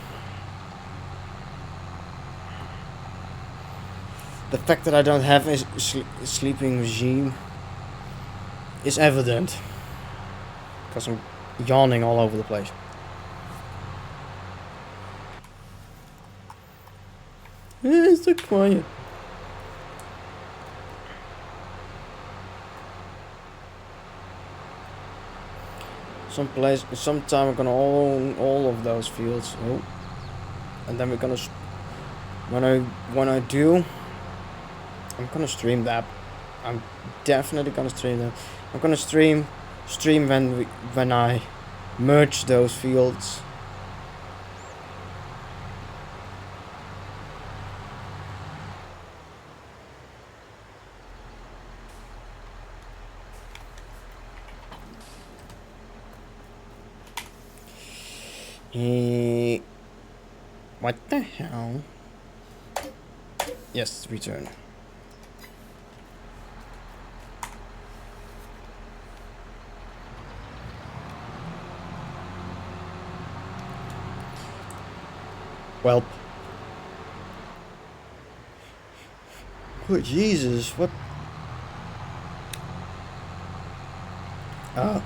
The fact that I don't have a sleeping regime is evident. Because I'm yawning all over the place. It's so quiet. Sometime we're gonna own all of those fields. Oh, and then we're gonna when I do, I'm gonna stream that. I'm definitely gonna stream that. I'm gonna stream when I merge those fields. What the hell? Yes, return. Well. Oh, Jesus, what?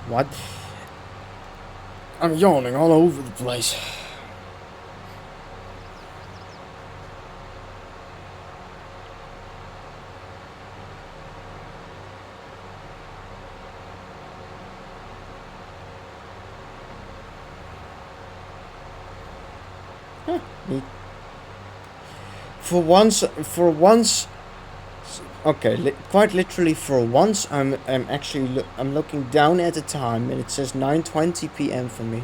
What? I'm yawning all over the place. Neat. For once, Okay, quite literally for once, I'm actually I'm looking down at the time and it says 9:20 p.m. for me.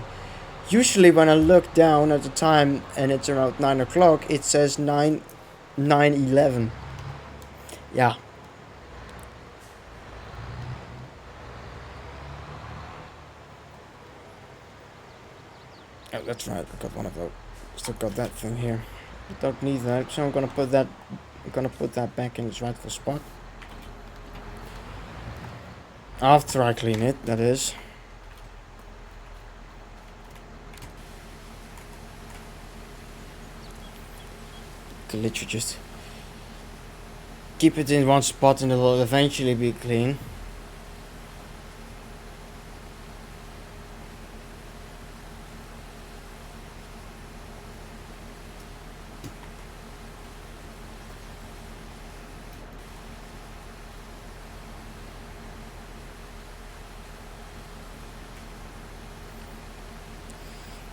Usually when I look down at the time and it's around 9 o'clock, it says 9:11. Yeah. Oh, that's right. I got one of those. Still got that thing here. I don't need that, so I'm gonna put that back in its rightful spot. After I clean it, that is. Can literally just keep it in one spot and it'll eventually be clean.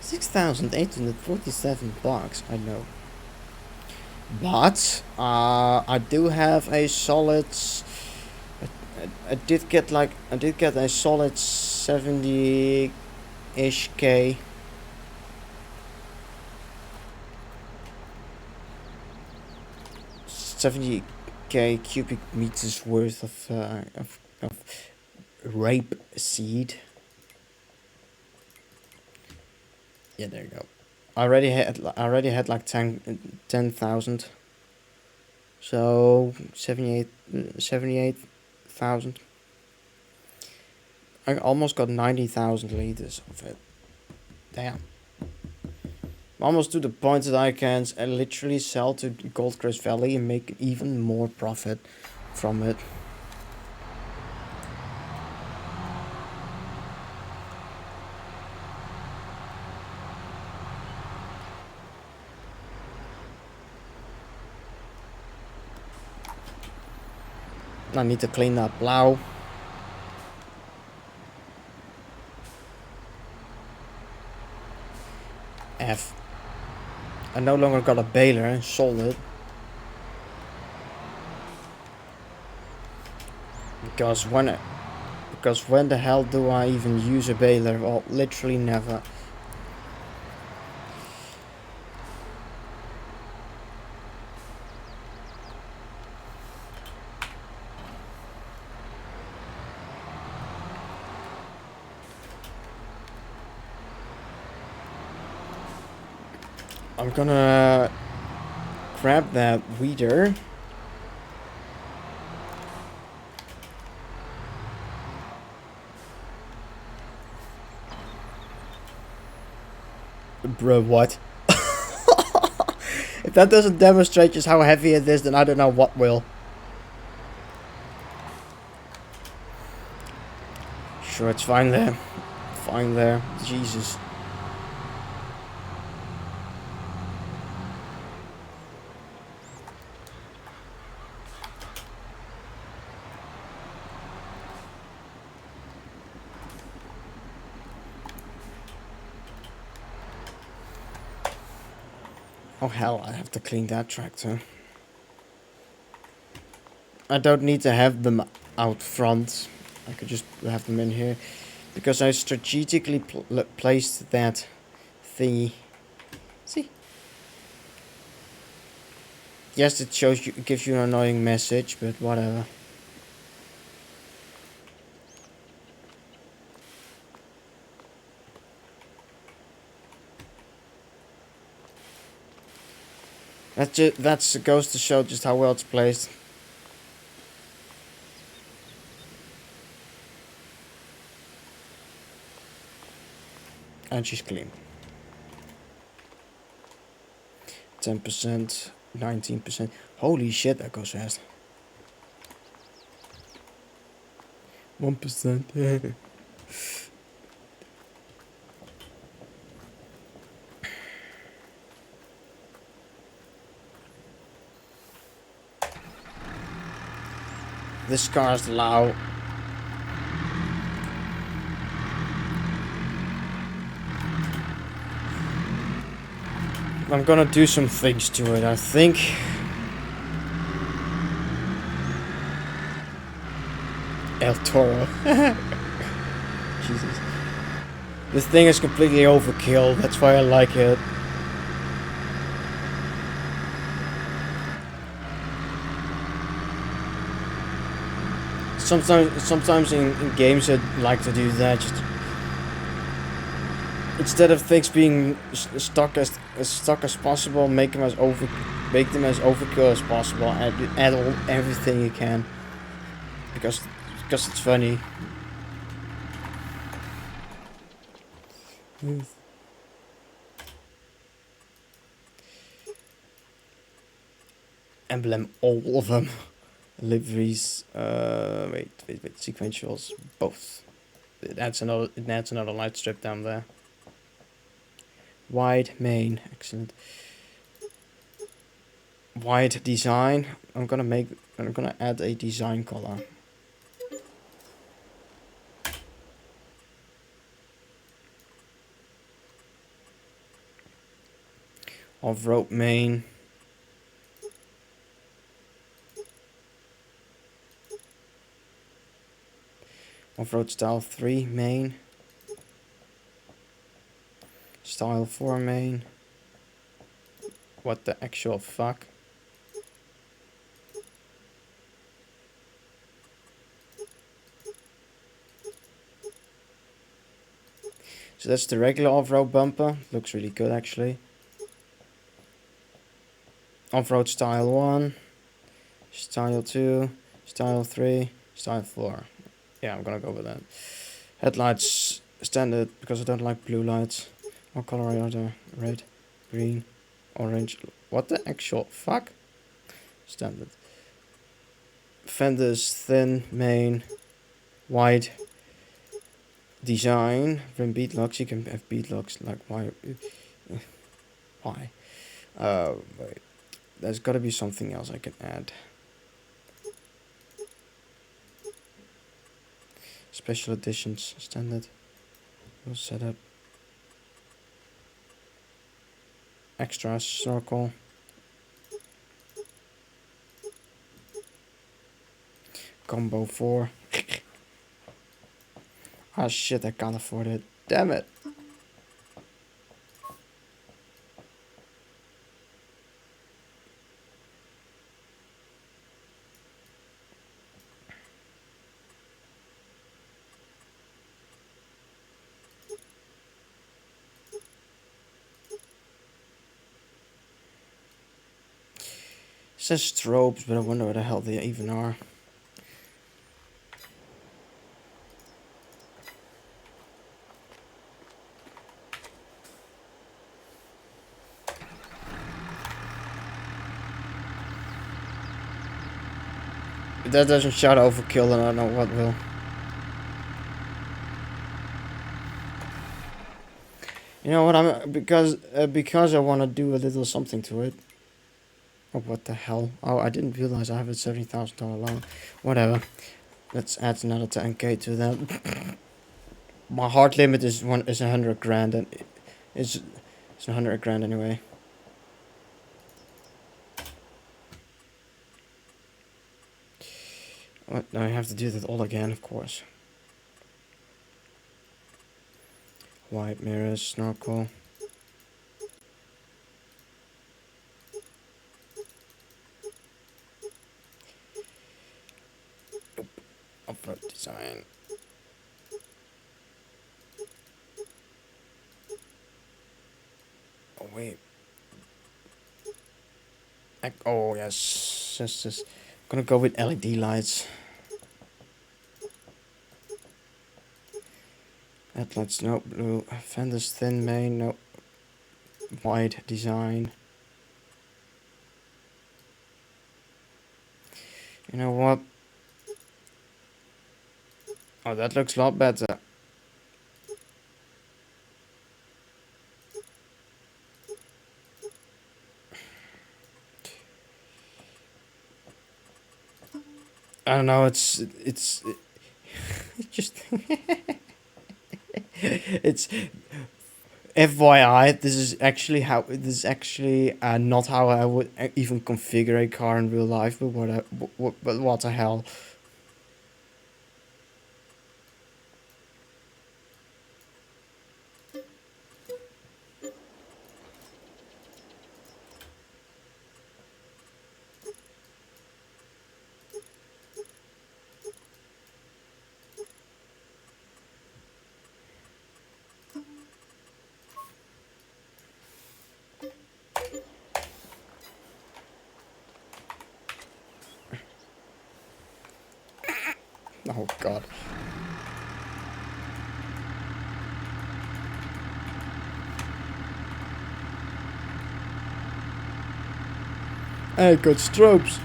$6,847, I know. But I do have a solid. I did get a solid 70-ish K. 70K cubic meters worth of rape seed. Yeah, there you go. I already had like 10,000. So 78,000. I almost got 90,000 liters of it. Damn. Almost to the point that I can literally sell to Goldcrest Valley and make even more profit from it. I need to clean that plow. F. I no longer got a baler and sold it. Because when the hell do I even use a baler? Well, literally never. I'm gonna grab that weeder. Bro, what? If that doesn't demonstrate just how heavy it is, then I don't know what will. Sure, it's fine there. Fine there. Jesus. Oh hell, I have to clean that tractor. I don't need to have them out front. I could just have them in here. Because I strategically placed that thingy. See? Yes, it shows you, it gives you an annoying message, but whatever. That goes to show just how well it's placed. And she's clean. 10%, 19%. Holy shit, that goes fast. 1%. This car is loud. I'm gonna do some things to it, I think. El Toro. Jesus. This thing is completely overkill. That's why I like it. Sometimes in games I like to do that. Just instead of things being stuck as possible, make them as overkill as possible. Add everything you can because it's funny. Emblem all of them. Liveries, wait, sequentials, both. It adds another light strip down there. Wide main, excellent. Wide design. I'm gonna add a design color. Off-road main. Off-road style 3 main. Style 4 main. What the actual fuck? So that's the regular off-road bumper. Looks really good actually. Off-road style 1. Style 2. Style 3. Style 4. Yeah, I'm gonna go with that. Headlights standard because I don't like blue lights. What color are they? Red, green, orange. What the actual fuck? Standard. Fenders thin, main, wide design. Rim bead locks. You can have bead locks. Like why? Why? Wait. There's got to be something else I can add. Special editions, standard. We'll set up. Extra circle. Combo 4. Ah shit, I can't afford it. Damn it. It says strobes, but I wonder where the hell they even are. If that doesn't shout overkill, then I don't know what will. You know what? Because I want to do a little something to it. Oh, what the hell? Oh, I didn't realize I have a $70,000 loan. Whatever. Let's add another 10k to that. My hard limit is 100 grand, and it's 100 grand anyway. What? Now I have to do that all again, of course. White mirrors, snorkel. Off-road design. Oh wait. Oh yes, I'm gonna go with LED lights. Headlights, no blue. Fenders thin main, no. Wide design. You know what? Oh, that looks a lot better. I don't know. It's just it's FYI. This is actually not how I would even configure a car in real life. But what the hell? Oh god. I got strobes.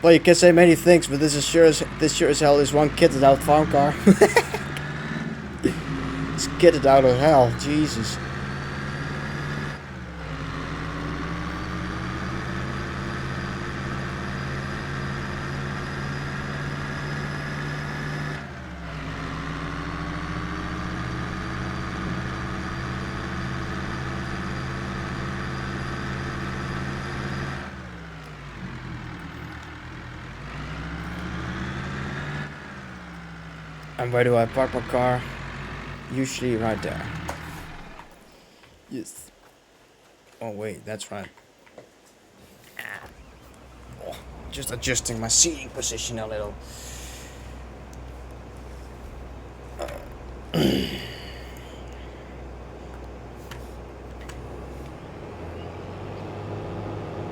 Well, you can say many things, but this sure as hell is one kitted out farm car. It's kitted out of hell, Jesus. And where do I park my car? Usually right there. Yes. Oh wait, that's right. Oh, just adjusting my seating position a little.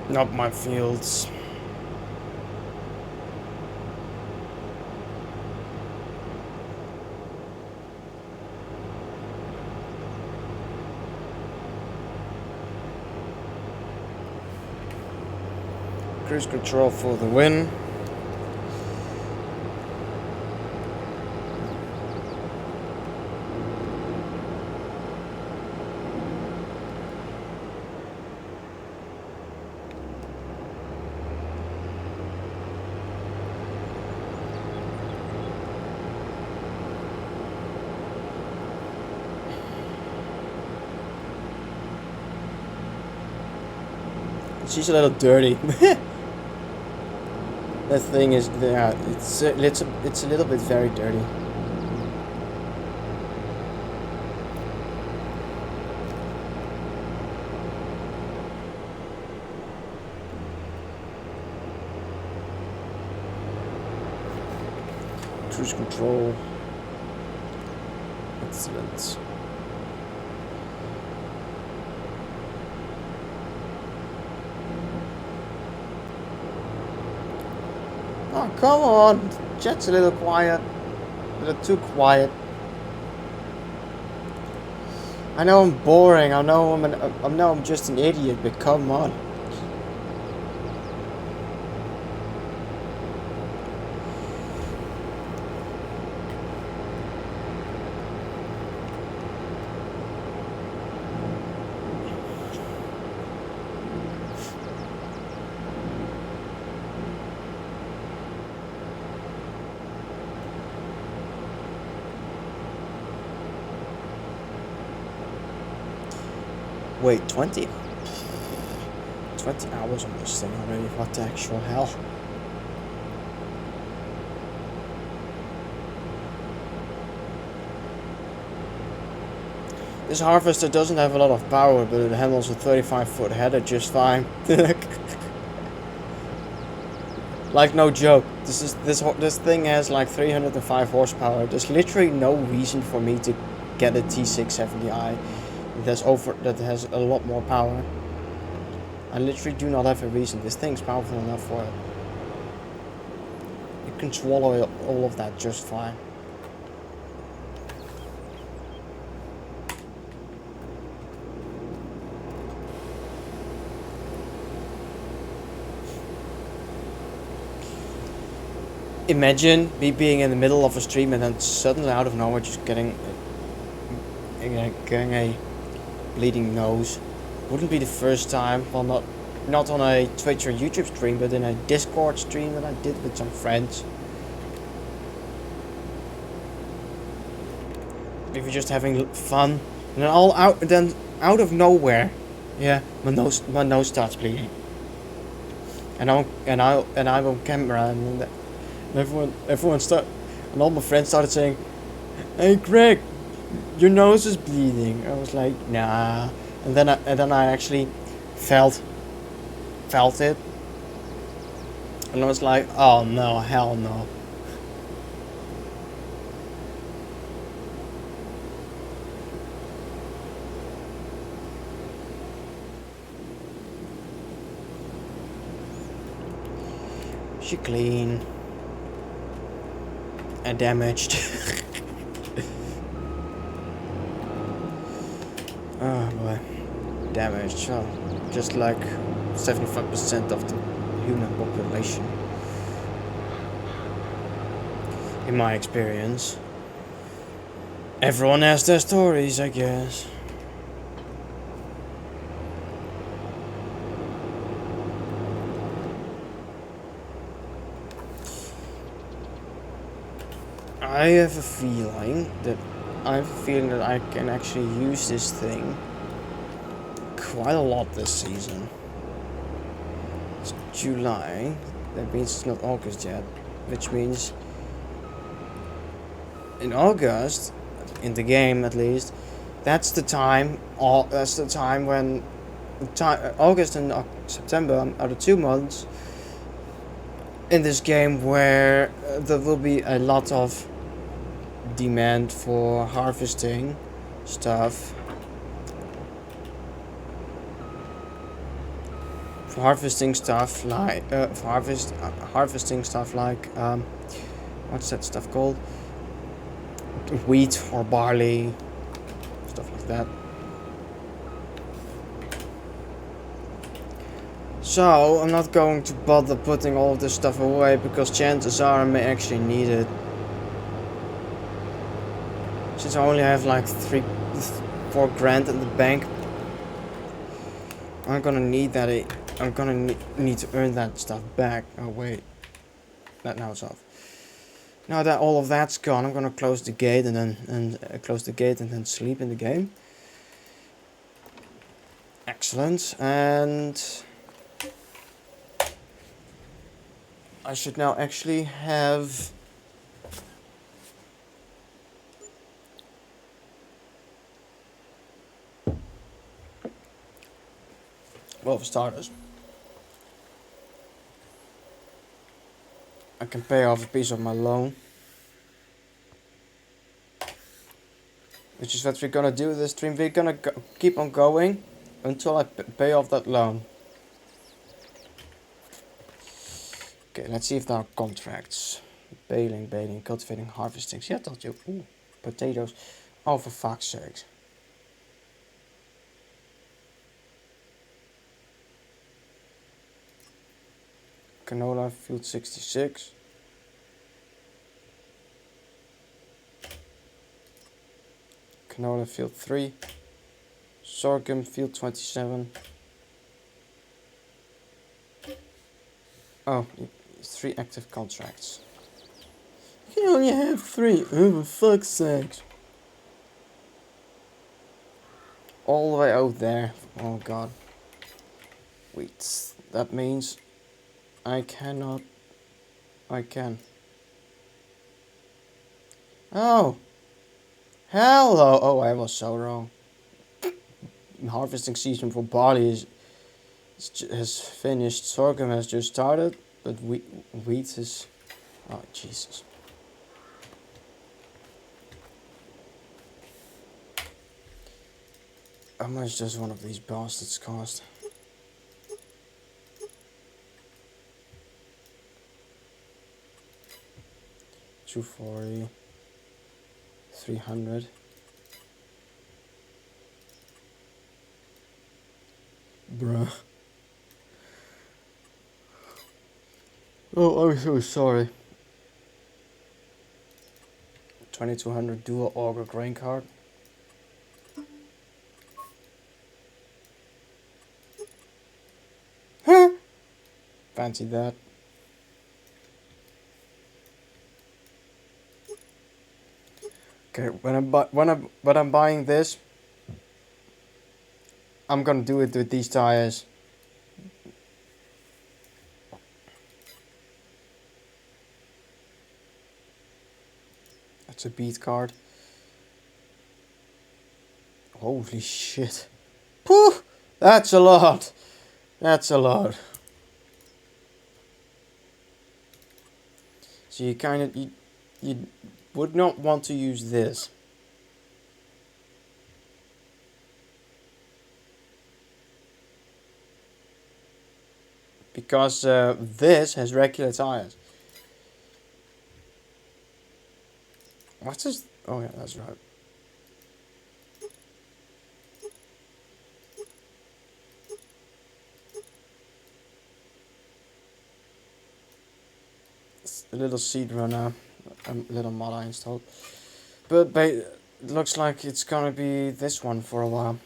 Not my fields. Cruise control for the win. She's a little dirty. That thing is, yeah, it's a little bit very dirty. Cruise control. Excellent. Oh, come on. Jet's a little quiet. A little too quiet. I know I'm boring. I know I'm just an idiot, but come on. Wait, 20? 20 hours on this thing already, what the actual hell? This harvester doesn't have a lot of power, but it handles a 35-foot header just fine. Like no joke, this thing has like 305 horsepower. There's literally no reason for me to get a T670i that has a lot more power. I literally do not have a reason. This thing's powerful enough for it. It can swallow all of that just fine. Imagine me being in the middle of a stream and then suddenly out of nowhere just getting a bleeding nose. Wouldn't be the first time. Well, not on a Twitch or YouTube stream, but in a Discord stream that I did with some friends. We were just having fun, and then out of nowhere, yeah, my nose starts bleeding. And I'm on camera, and everyone and all my friends started saying, "Hey Greg, your nose is bleeding." I was like, nah. And then I actually felt it, and I was like, oh no, hell no. Squishy clean. And damaged. Oh boy. Damaged. Oh, just like 75% of the human population. In my experience. Everyone has their stories, I guess. I have a feeling that I can actually use this thing quite a lot this season. It's July, that means it's not August yet, which means in August, in the game at least, that's the time. That's the time when August and September are the 2 months in this game where there will be a lot of demand for harvesting stuff. For harvesting stuff like harvesting stuff like what's that stuff called? Wheat or barley, stuff like that. So I'm not going to bother putting all of this stuff away because chances are I may actually need it. Since I only have like 4 grand in the bank, I'm gonna need that. I'm gonna need to earn that stuff back. Oh wait, that now it's off. Now that all of that's gone, I'm gonna close the gate and then sleep in the game. Excellent, and I should now actually have. Well, for starters, I can pay off a piece of my loan. Which is what we're gonna do this stream. We're gonna keep on going until I pay off that loan. Okay, let's see if there are contracts. Baling, cultivating, harvesting. See, I told you. Ooh, potatoes. Oh, for fuck's sakes. Canola, field 66. Canola, field 3. Sorghum, field 27. Oh, 3 active contracts. You only have 3. Oh, for fuck's sakes. All the way out there. Oh god. Wait, that means I cannot. I can. Oh! Hello! Oh, I was so wrong. Harvesting season for barley has finished. Sorghum has just started, but wheat is. Oh, Jesus. How much does one of these bastards cost? $240, $300. Bruh. Oh, I'm so sorry. 2200 dual auger grain cart. Huh? Fancy that. Okay, when I'm buying this, I'm gonna do it with these tires. That's a beat card. Holy shit. Pooh! That's a lot. That's a lot. So you kind of you would not want to use this. because this has regular tires. What's this? Oh yeah, that's right. It's a little seed runner, a little mod I installed. But it looks like it's gonna be this one for a while.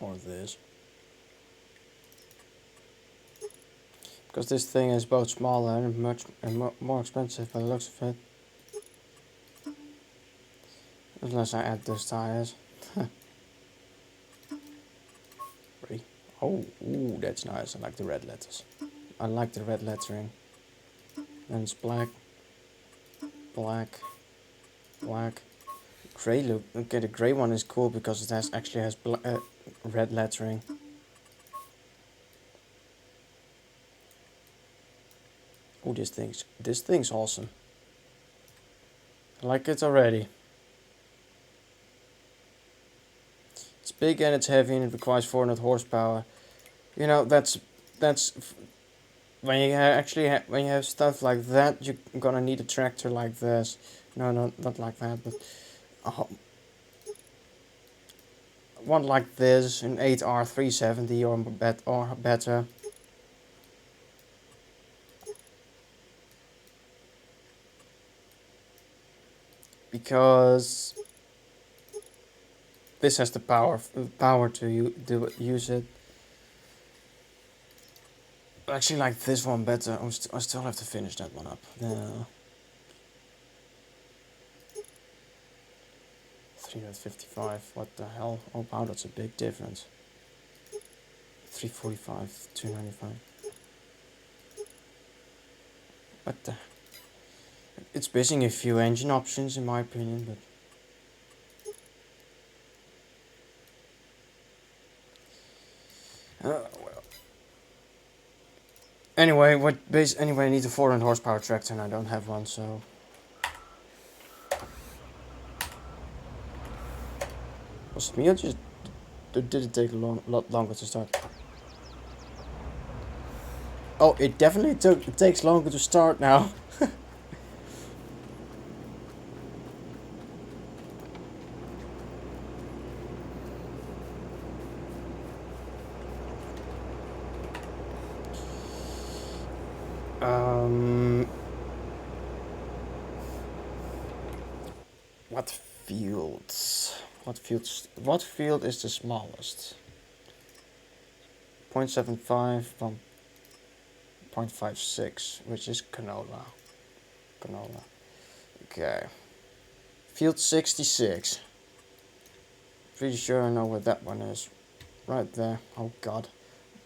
Or this. Because this thing is both smaller and much more expensive by the looks of it. Unless I add those tires. Ready? Oh, ooh, that's nice. I like the red letters. I like the red lettering. Then it's black, black, black. Grey look. Okay, the grey one is cool because it actually has red lettering. Oh, this thing's awesome. I like it already. It's big and it's heavy and it requires 400 horsepower. You know, that's when you when you have stuff like that, you're gonna need a tractor like this. No, not like that, but one like this, an 8R370 or better. Because this has the power to use it. I actually like this one better. I still have to finish that one up. 355. What the hell? Oh wow, that's a big difference. 345, 295. What the? It's missing a few engine options in my opinion, but. Well. Anyway, anyway, I need a 400 horsepower tractor and I don't have one, so. Was it me or just did it take a lot longer to start? Oh, it definitely takes longer to start now. What fields? What field is the smallest? 0.75 from 0.56, which is canola. Okay. Field 66. Pretty sure I know where that one is. Right there. Oh god.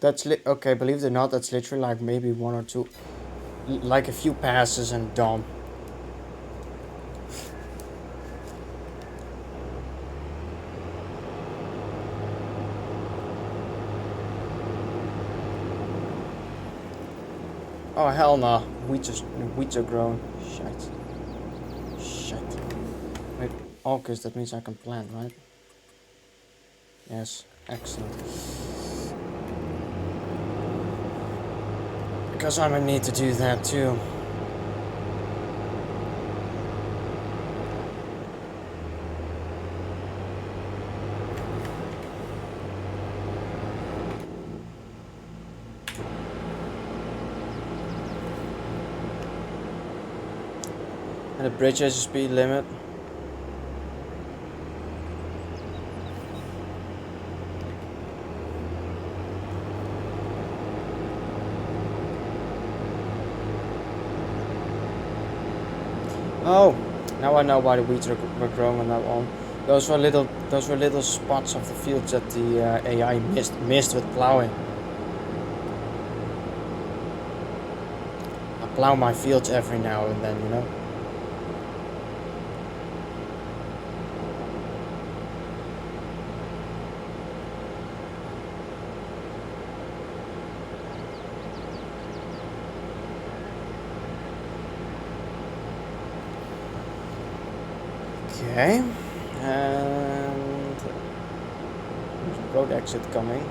That's okay, believe it or not, that's literally like maybe one or two, like a few passes and done. Oh hell no, weeds are growing. Shit. Wait, August, that means I can plant, right? Yes, excellent. Because I'm gonna need to do that too. And the bridge has a speed limit. Oh, now I know why the weeds were growing on that one. Those were little spots of the fields that the AI missed with plowing. I plow my fields every now and then, you know. Okay. And there's a road exit coming.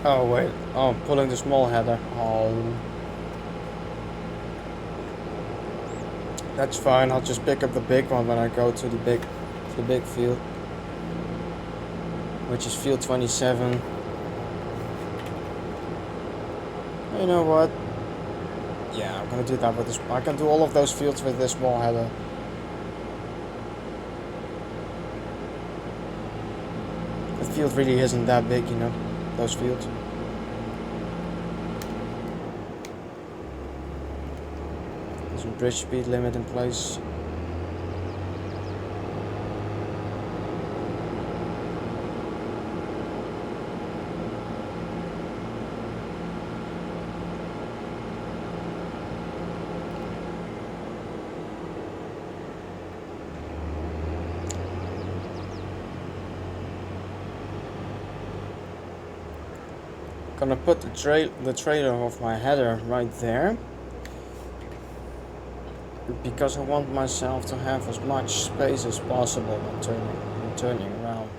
Oh wait, oh, I'm pulling the small header. Oh, that's fine. I'll just pick up the big one when I go to the big field, which is field 27. You know what? Yeah, I'm gonna do that with this. I can do all of those fields with this small header. The field really isn't that big, you know, those fields. There's a bridge speed limit in place. Gonna put the trailer of my header right there, because I want myself to have as much space as possible when turning around.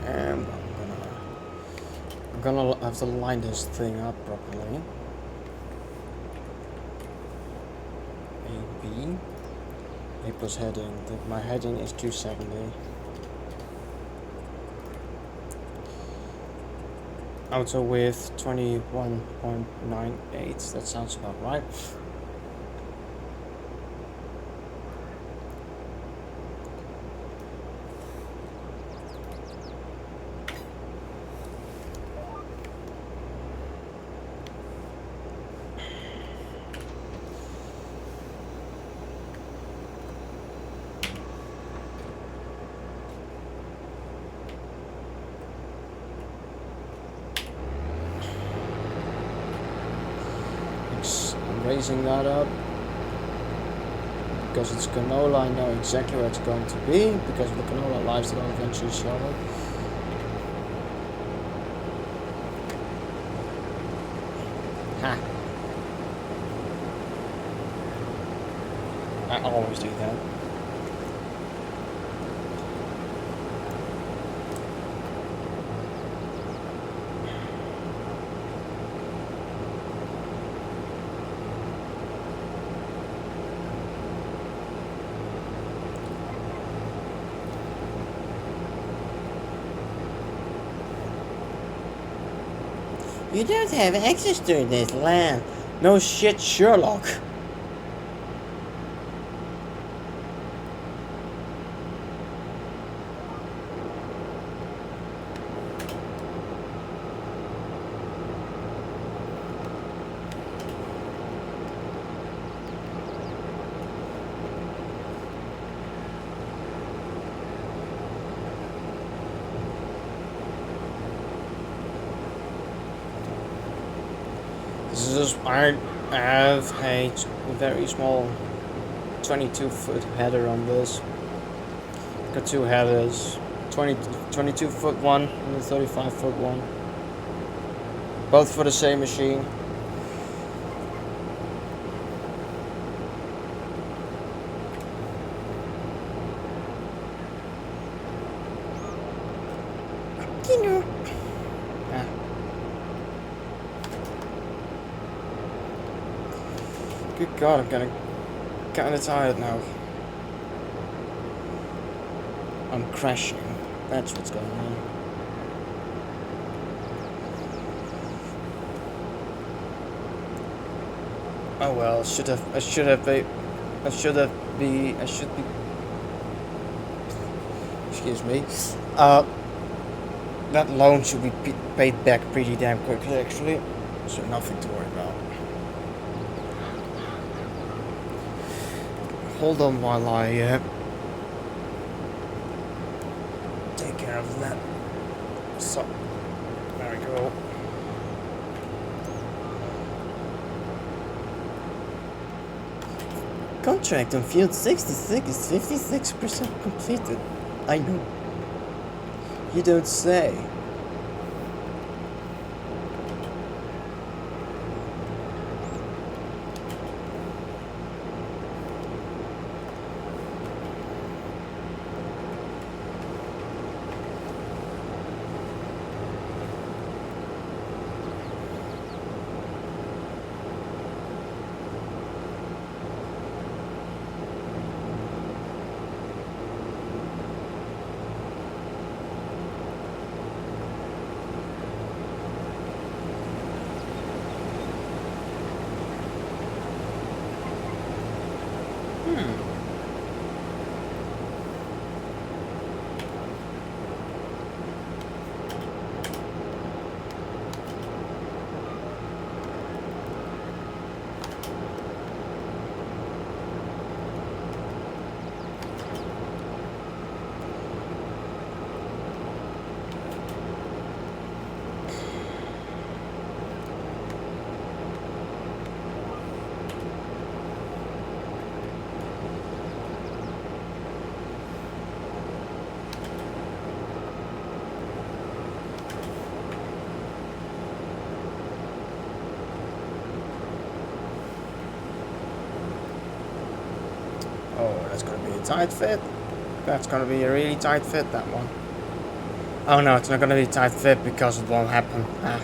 And I'm gonna have to line this thing up properly. AB. A plus heading. My heading is 270. Auto width 21.98. That sounds about right. Raising that up because it's canola. I know exactly where it's going to be because of the canola lives that I'll eventually show it. Ha! I always do that. You don't have access to this land. No shit, Sherlock. I have a very small 22-foot header on this. Got two headers, 22-foot one and a 35-foot one. Both for the same machine. You know. Good God, I'm getting kinda tired now. I'm crashing. That's what's going on. Oh well, I should be, excuse me. That loan should be paid back pretty damn quickly, actually. So nothing to worry about. Hold on while I take care of that. So, there we go. Contract on field 66 is 56% completed. I know. You don't say. Oh, that's gonna be a tight fit. That's gonna be a really tight fit, that one. Oh no, it's not gonna be a tight fit because it won't happen. Ah.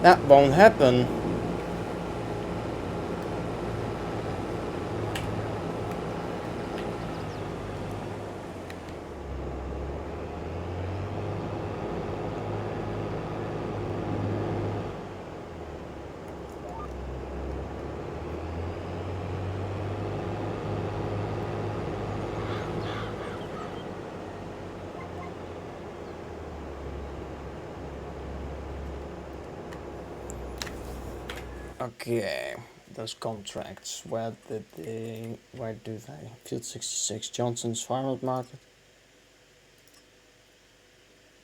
That won't happen. Okay, those contracts. Where do they? Field 66, Johnson's Farmers Market,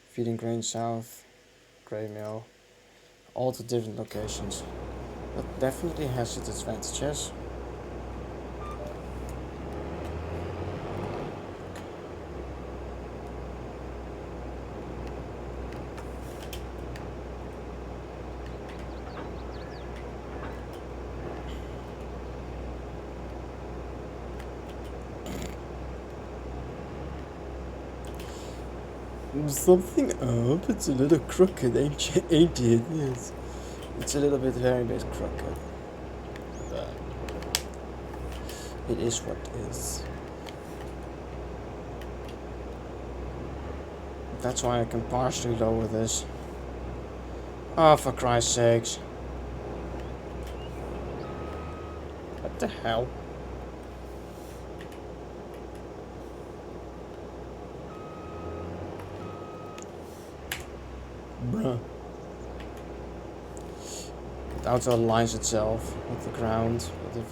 Feeding Grain South, Grey Mill, all the different locations. That definitely has its advantages. Something up. It's a little crooked, ain't it? Yes. It's a little bit very bit crooked. But it is what it is. That's why I can partially lower this. Oh, for Christ's sakes. What the hell? Bruh. It auto aligns itself with the ground, but if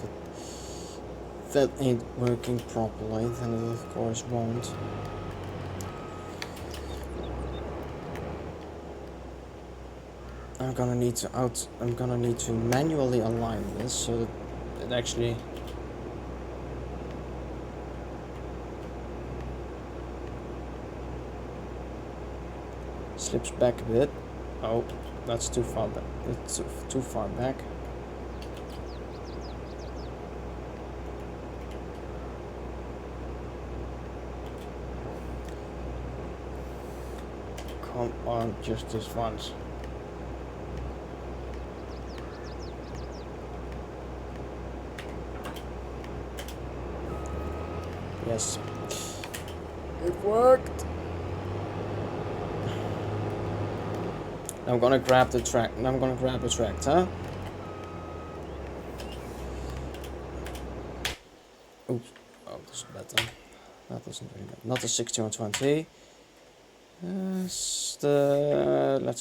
that ain't working properly, then it of course won't. I'm gonna need to manually align this so that it actually slips back a bit. Oh, that's too far back. It's too far back. Come on, just this once. Yes. It worked. Now I'm gonna grab the track. Now I'm gonna grab the tractor. Oops. Oh, that's better. That doesn't really matter. Not the 6120. Let's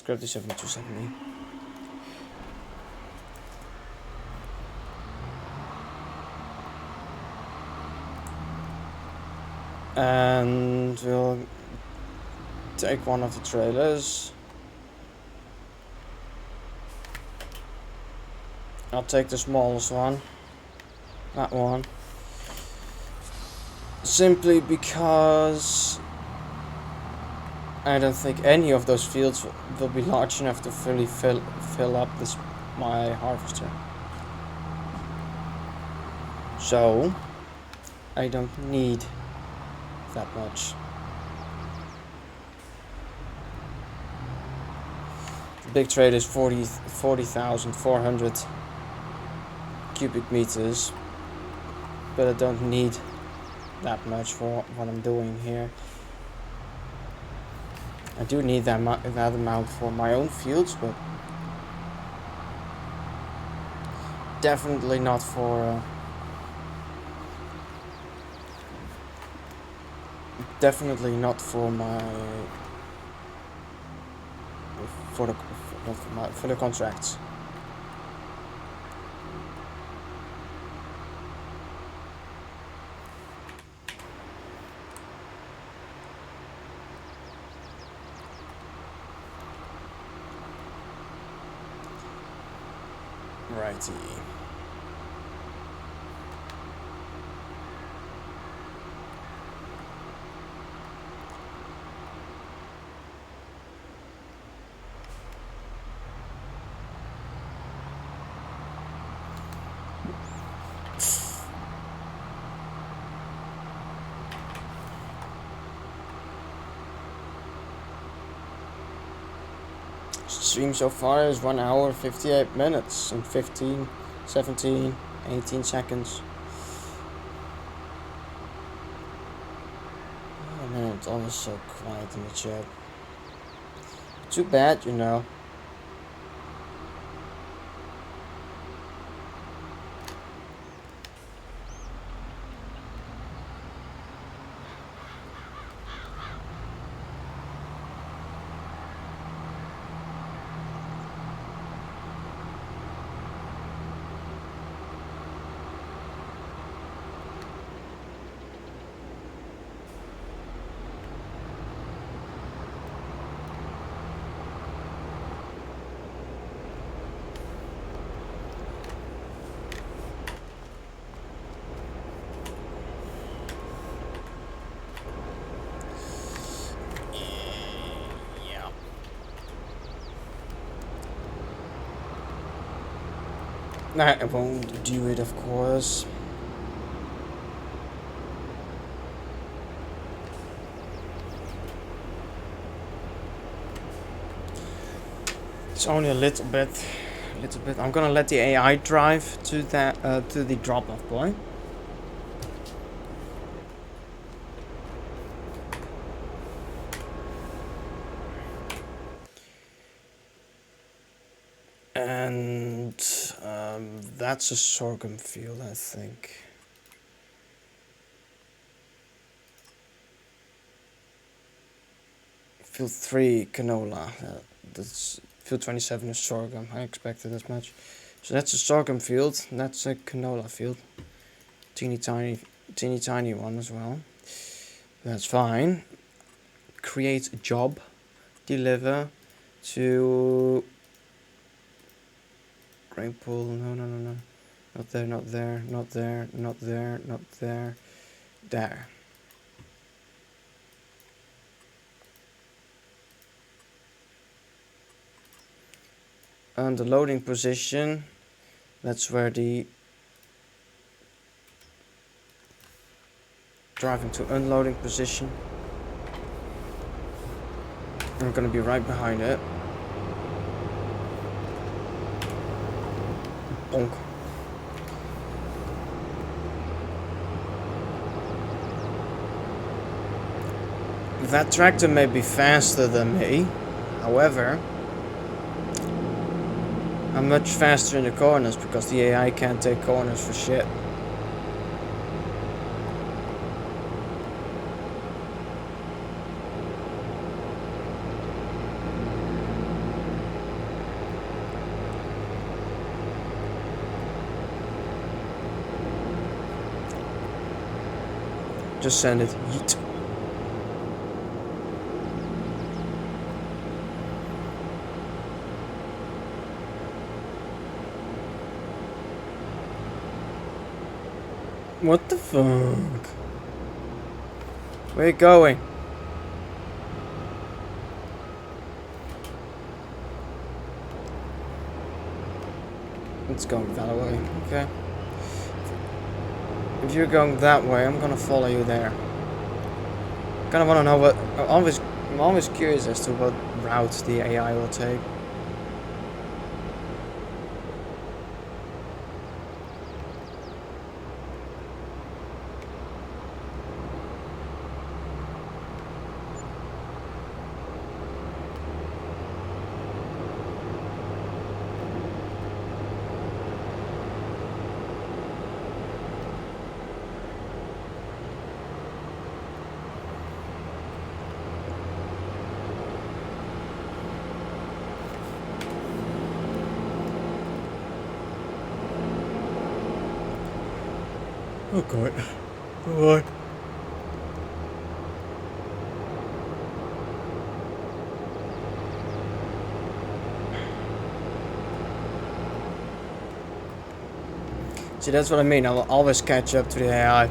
grab the 7270. And we'll take one of the trailers. I'll take the smallest one. That one. Simply because I don't think any of those fields will be large enough to fully fill up my harvester. So I don't need that much. The big trade is 40,400 cubic meters, but I don't need that much for what I'm doing here. I do need that amount for my own fields, but definitely not for my for the contracts. Righty. Stream so far is 1 hour 58 minutes and 15, 17, 18 seconds. Oh man, it's always so quiet in the chat. Too bad, you know. Nah, I won't do it, of course. It's only a little bit. I'm gonna let the AI drive to that to the drop-off point. And that's a sorghum field, I think. Field 3, canola. That's field 27 is sorghum. I expected as much. So that's a sorghum field. And that's a canola field. Teeny tiny one as well. That's fine. Create a job. Deliver to grain pool. No. Not there, not there, not there, not there, not there. There. And the loading position, that's where the driving to unloading position. I'm gonna be right behind it. Bonk. That tractor may be faster than me, however, I'm much faster in the corners because the AI can't take corners for shit. Just send it. Yeet. What the fuck? Where you going? It's going that way. Okay. If you're going that way, I'm gonna follow you there. Kinda wanna know what... I'm always curious as to what route the AI will take. Oh god. What? See, that's what I mean. I'll always catch up to the AI.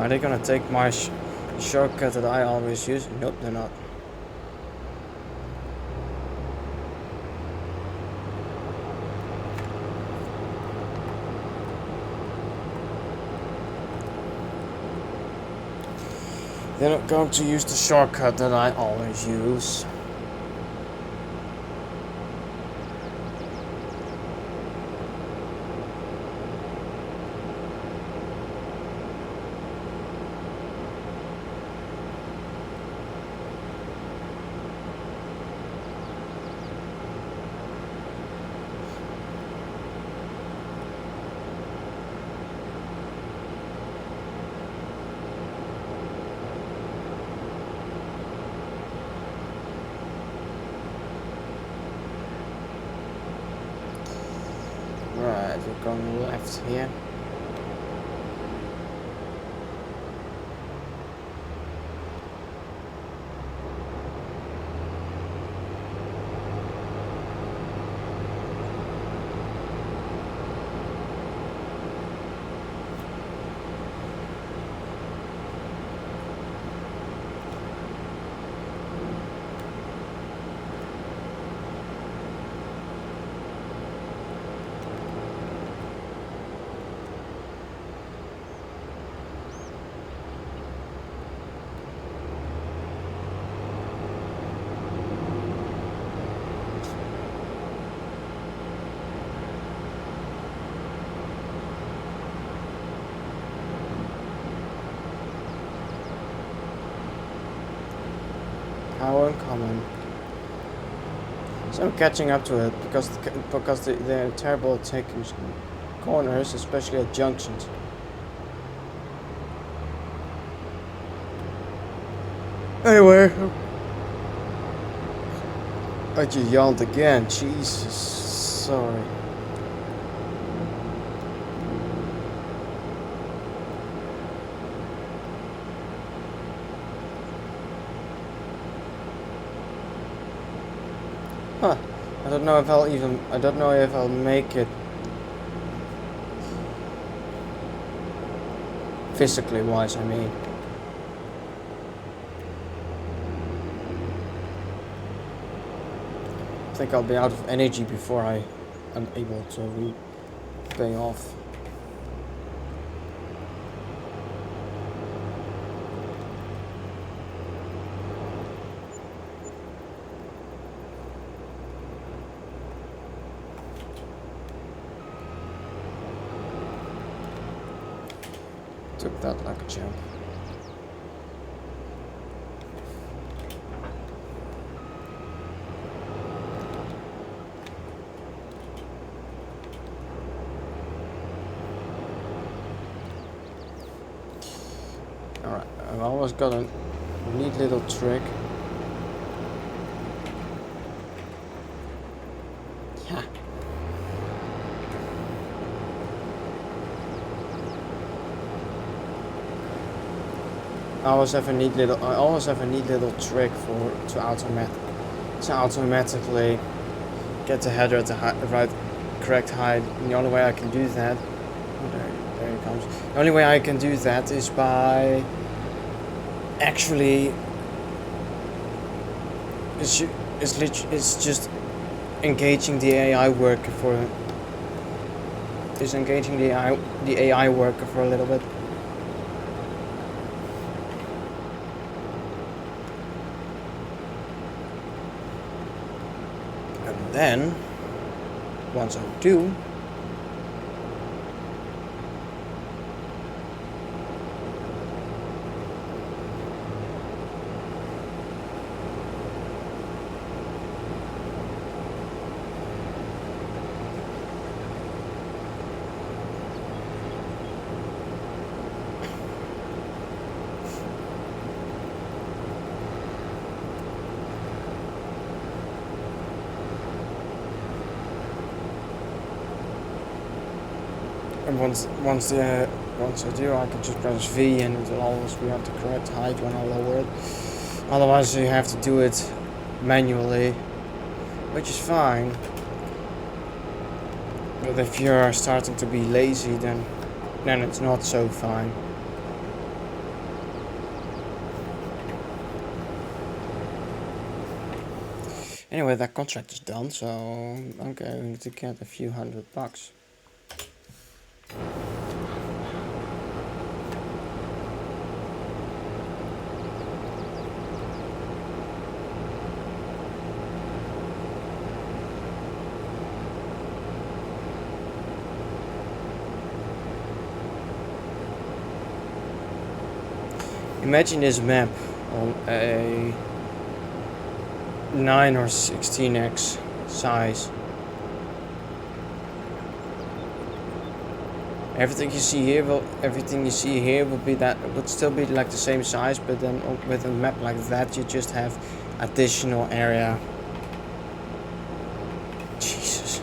Are they gonna take my shortcut that I always use? Nope, they're not. They're not going to use the shortcut that I always use. Right, we're going left here. How uncommon. So I'm catching up to it because they're terrible at taking corners, especially at junctions. Anyway, I just yawned again. Jesus, sorry. Huh. I don't know if I'll make it physically wise, I mean. I think I'll be out of energy before I am able to repay off. Took that like a champ. I've always got a neat little trick. Yeah. I always have a neat little trick to automatically get the header at the correct height. And the only way I can do that, oh, there it comes. The only way I can do that is by actually it's just engaging the AI worker for the AI worker for a little bit. And then once I do, and once I do, I can just press V and it will always be at the correct height when I lower it. Otherwise you have to do it manually, which is fine. But if you're starting to be lazy, then it's not so fine. Anyway, that contract is done, so I'm going to get a few $100. Imagine this map on a 9 or 16x size. Everything you see here would still be like the same size, but then with a map like that, you just have additional area. Jesus.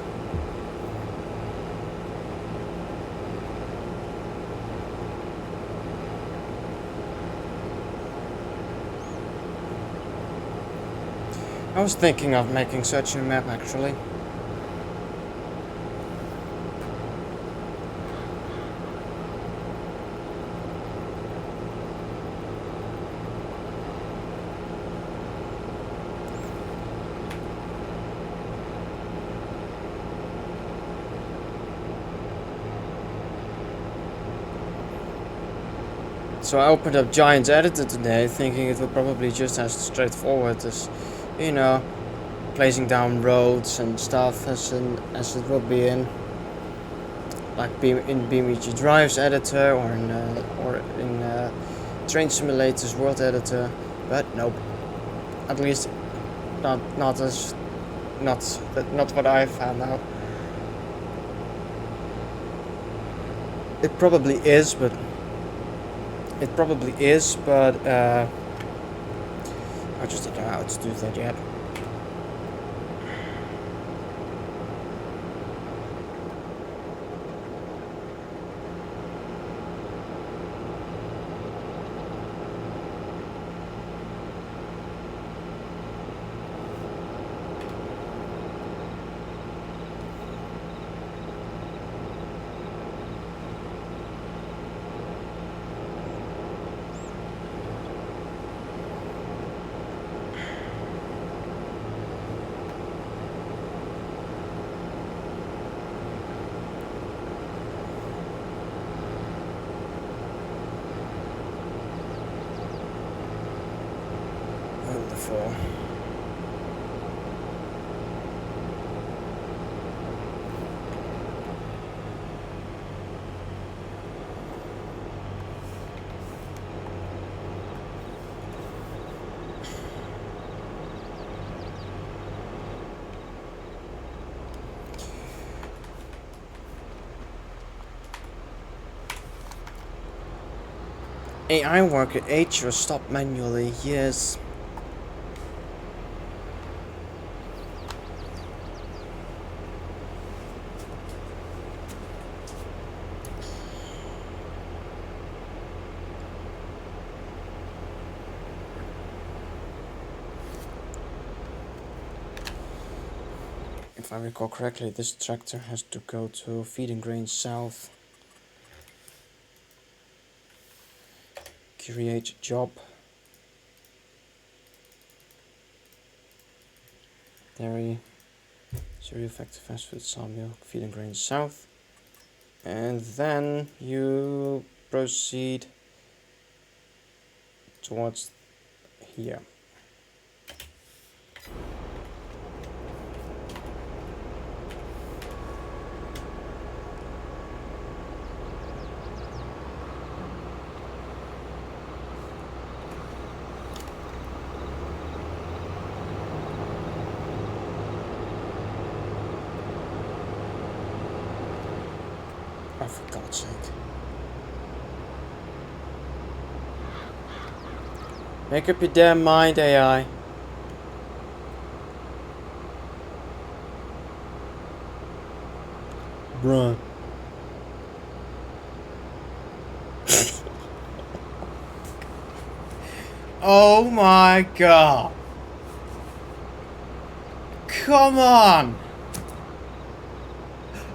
I was thinking of making such a map actually. So I opened up Giants Editor today, thinking it would probably just as straightforward as, you know, placing down roads and stuff as it would be in BeamNG Drive's editor or in Train Simulator's World Editor, but nope. At least not what I found out. It probably is, but I just don't know how to do that yet. Wonderful. AI worker H was stopped manually, yes. If I recall correctly, this tractor has to go to Feeding Grain South. Create job. Dairy. Cereal factory, fast food, sawmill, Feeding Grain South. And then you proceed towards here. Oh, for God's sake. Make up your damn mind, AI. Bruh. Oh my god. Come on.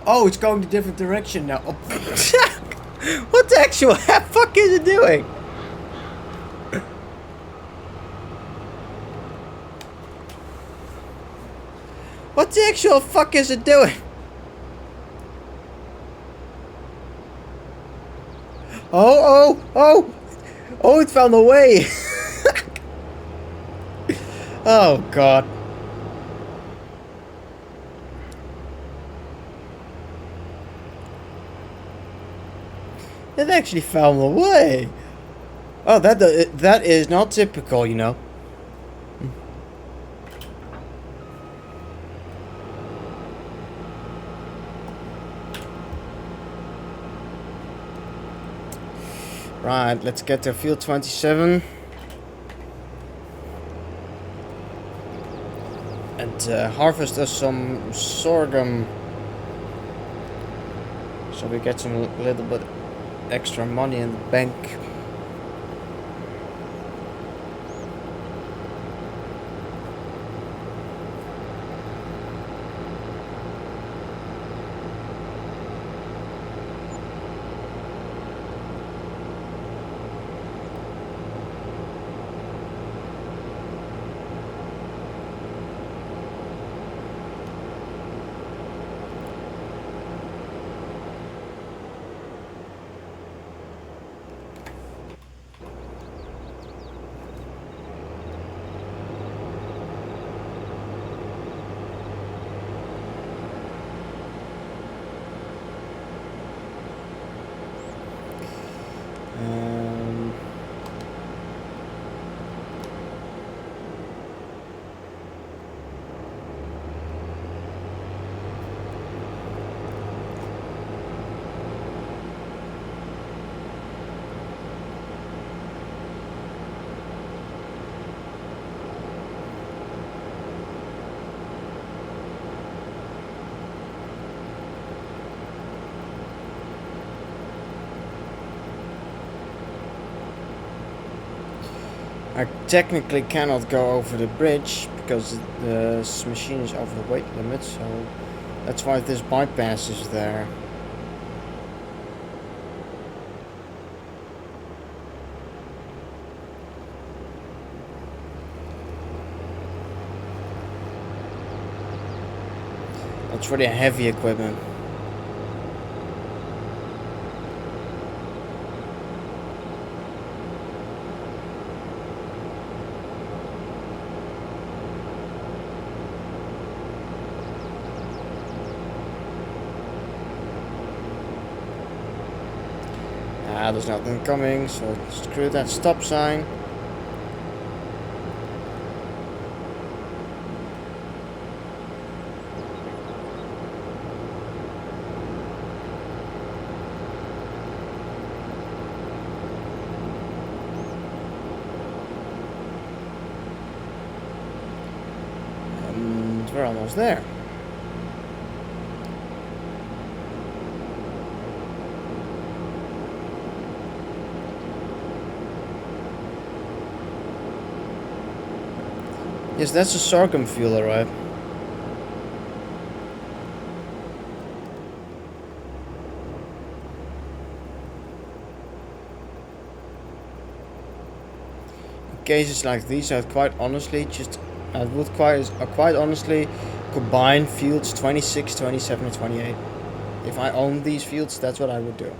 Oh, it's going a different direction now. Oh. What the actual fuck is it doing? What the actual fuck is it doing? Oh, it found a way. Oh god. It actually found a way. Oh, that is not typical, you know. Right, let's get to field 27. And harvest us some sorghum. So we get some little bit extra money in the bank. I technically cannot go over the bridge because the machine is over the weight limit, so that's why this bypass is there. That's for the heavy equipment. There's nothing coming, so screw that stop sign. we're almost there. Yes, that's a sorghum field, alright. In cases like these, I'd quite honestly quite honestly combine fields 26, 27, and 28. If I owned these fields, that's what I would do.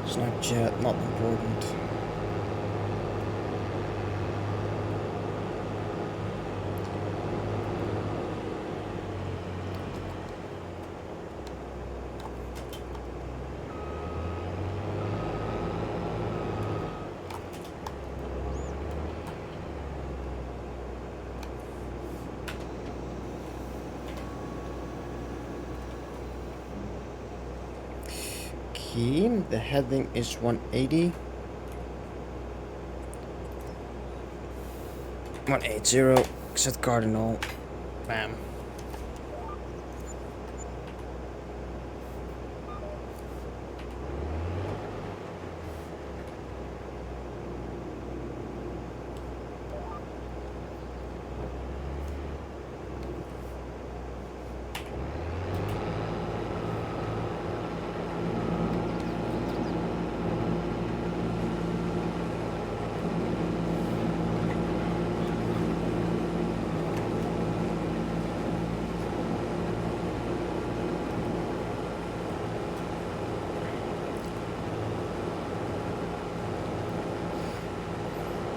Snapchat, not important. The heading is 180. 180, set cardinal. Bam.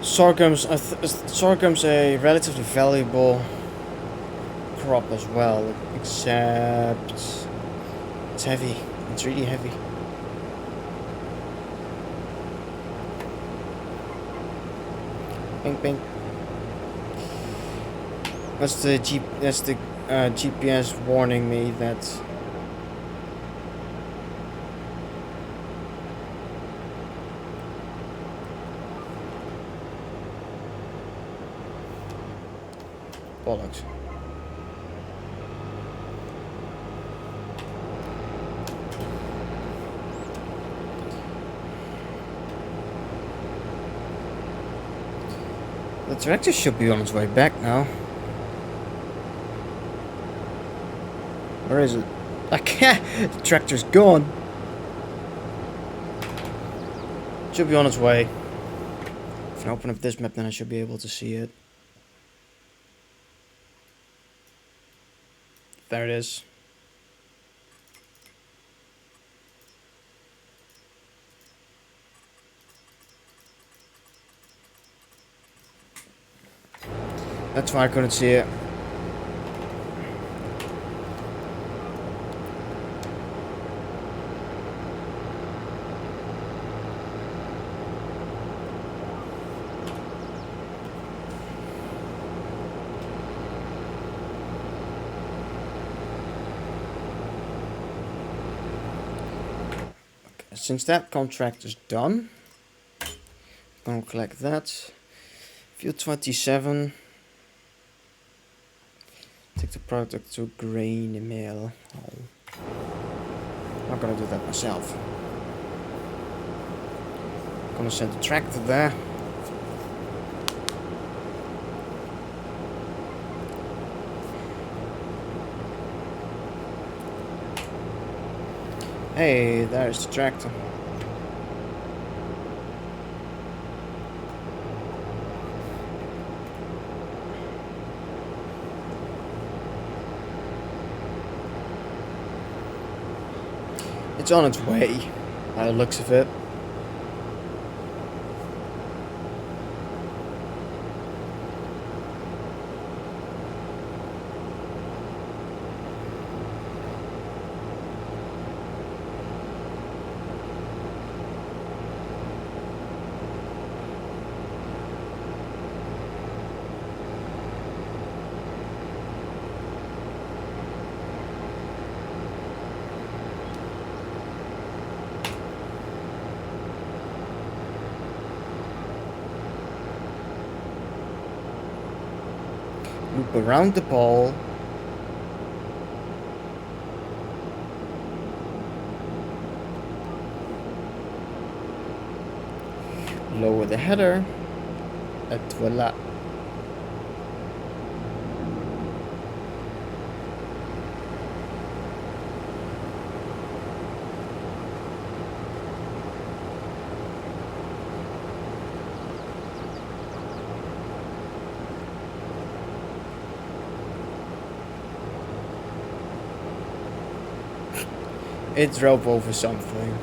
Sorghum's a relatively valuable crop as well, except it's heavy. It's really heavy. Ping ping. That's the GPS warning me that bollocks. The tractor should be on its way back now. Where is it? I can't. The tractor's gone. Should be on its way. If I open up this map, then I should be able to see it. There it is. That's why I couldn't see it. Since that contract is done, I'm gonna collect that. Field 27. Take the product to grain mill. Oh. I'm not gonna do that myself. I'm gonna send the tractor there. Hey, there's the tractor. It's on its way, by the looks of it. Loop around the ball. Lower the header. Et voilà. It drove over something.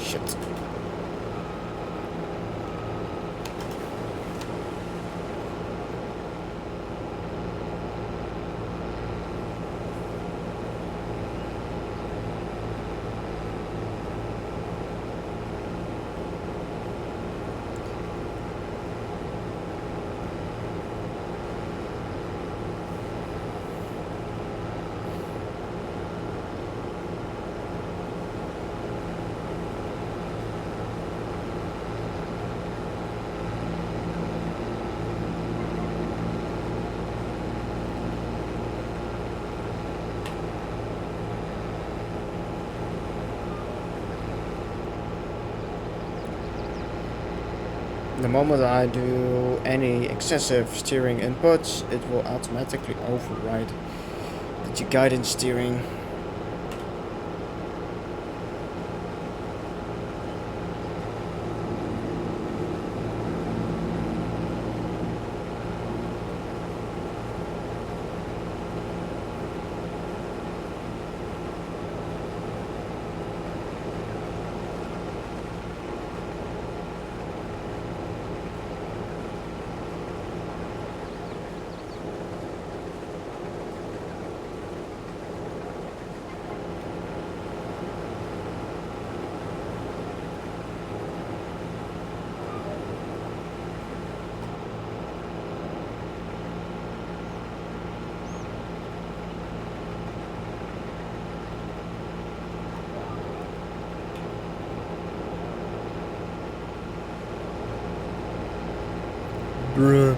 Shit. The moment I do any excessive steering inputs, it will automatically override the guidance steering. Bruh.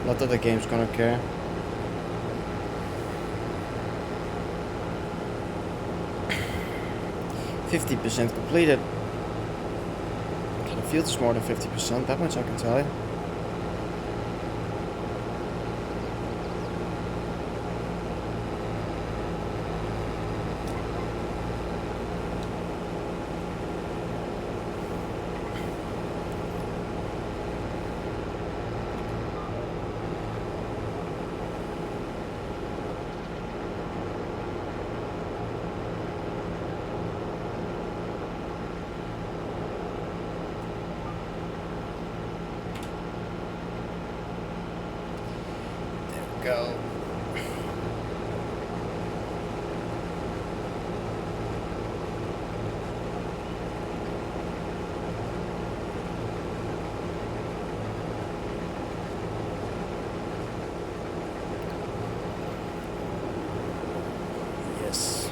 Not that the game's gonna care. %50 completed. Okay, the field is more than 50%, that much I can tell you. Go. Yes.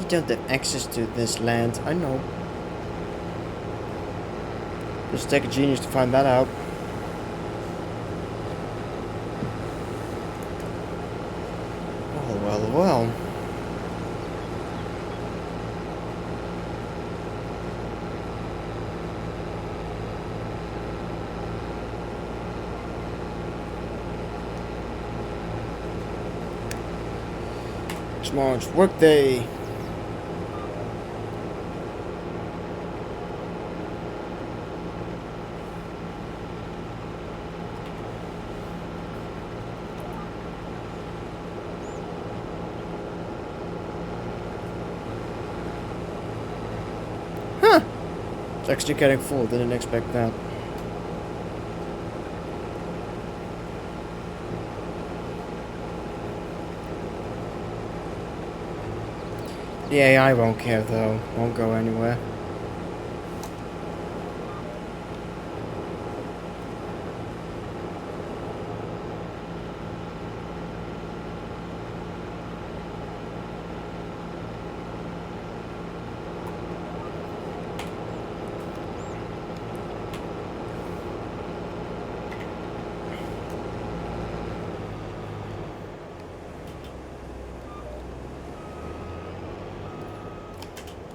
Don't have access to this land, I know. Just take a genius to find that out. Well. Tomorrow's work day. It's actually getting full, didn't expect that. The AI won't care though, won't go anywhere.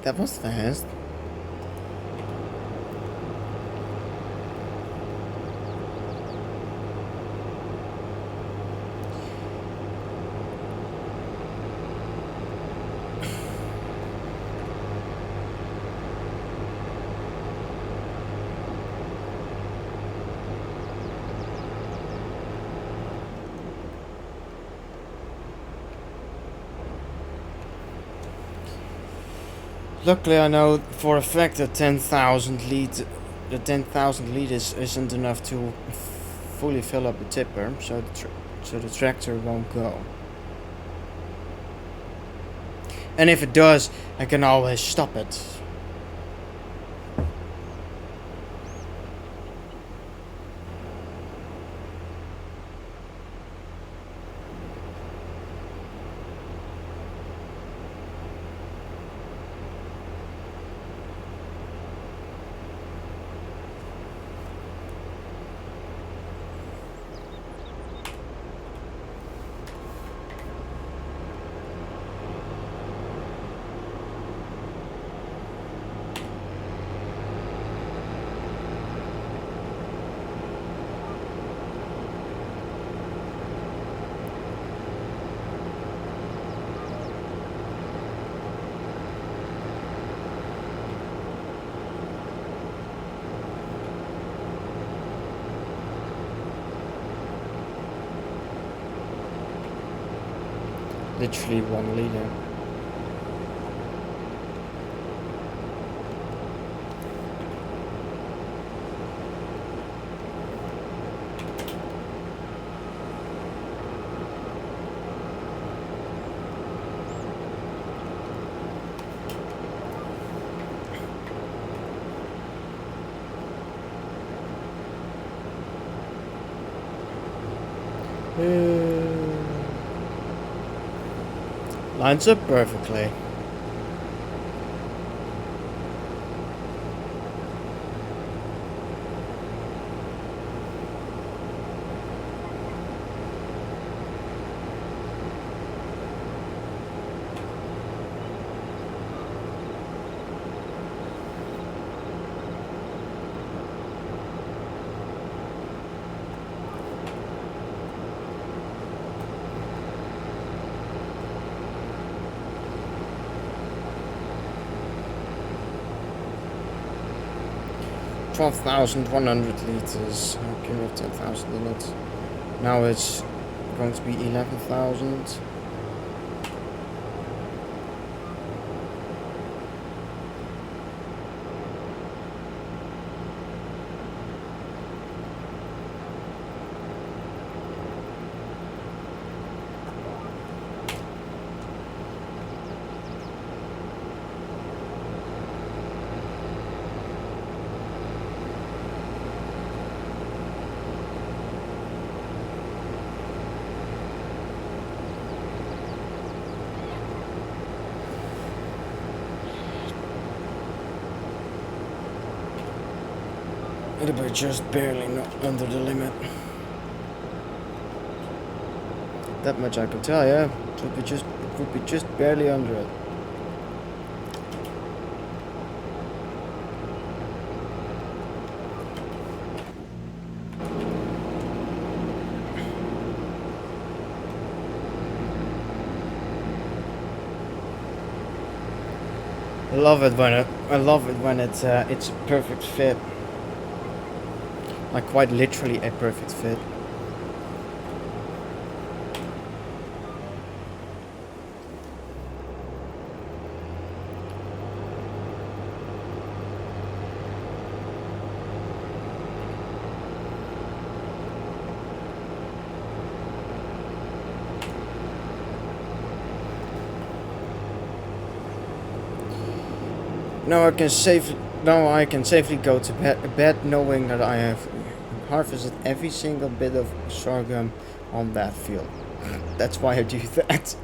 That was fast. Luckily, I know for a fact that 10,000 liters isn't enough to fully fill up the tipper, so the tractor won't go. And if it does, I can always stop it. Literally 1 liter. Lines up perfectly. $12,100 liters. Okay, we have 10,000 in it. Now it's going to be 11,000. It'll be just barely not under the limit. That much I can tell you. It would be just barely under it. I love it when it's a perfect fit. Like quite literally a perfect fit. Now I can safely go to bed knowing that I have harvested every single bit of sorghum on that field. That's why I do that.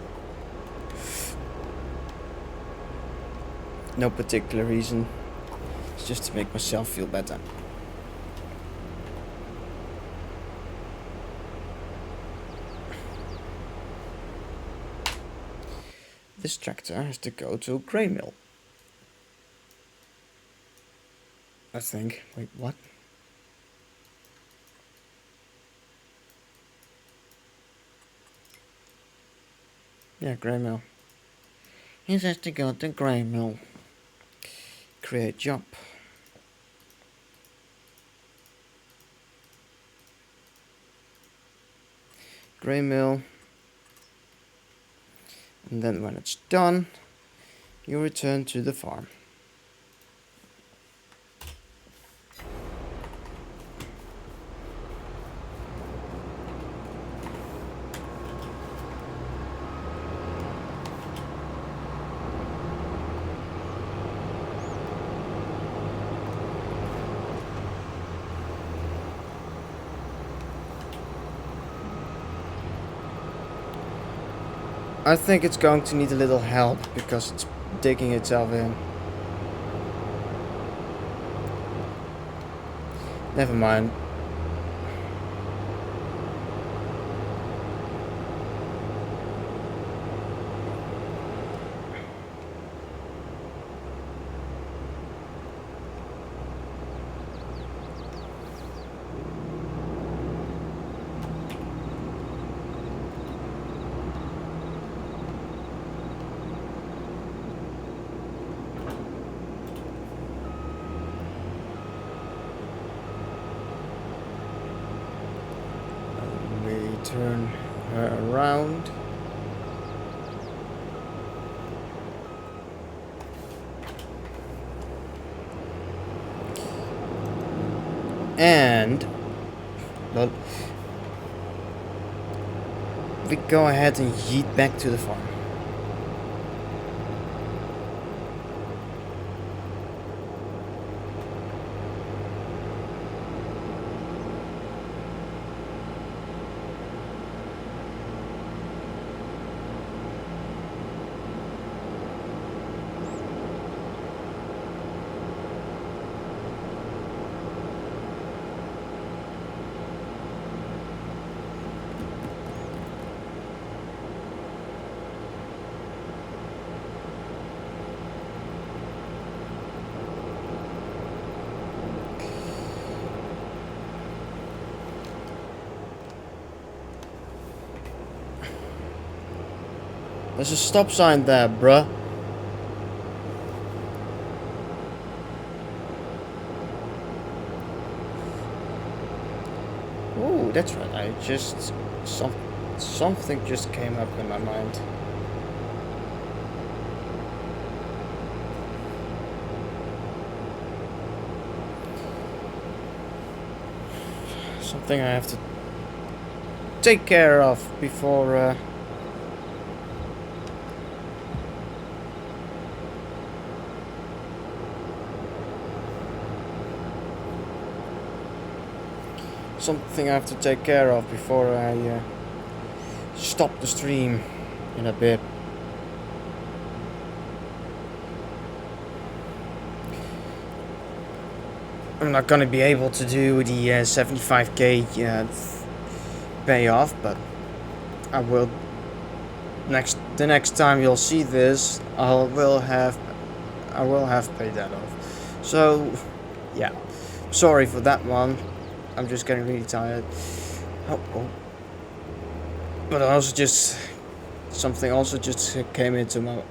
No particular reason. It's just to make myself feel better. This tractor has to go to a grain mill. I think. Wait, what? Yeah, grain mill. He has to go to grain mill. Create job. Grain mill. And then when it's done, you return to the farm. I think it's going to need a little help because it's digging itself in. Never mind. Turn her around. And well, we go ahead and yeet back to the farm. There's a stop sign there, bruh. Oh, that's right. I just something just came up in my mind. Something I have to take care of before. Something I have to take care of before I stop the stream in a bit. I'm not gonna be able to do the 75k payoff, but I will. The next time you'll see this, I will have paid that off. So, yeah, sorry for that one. I'm just getting really tired. Oh. But also just something also just came into mind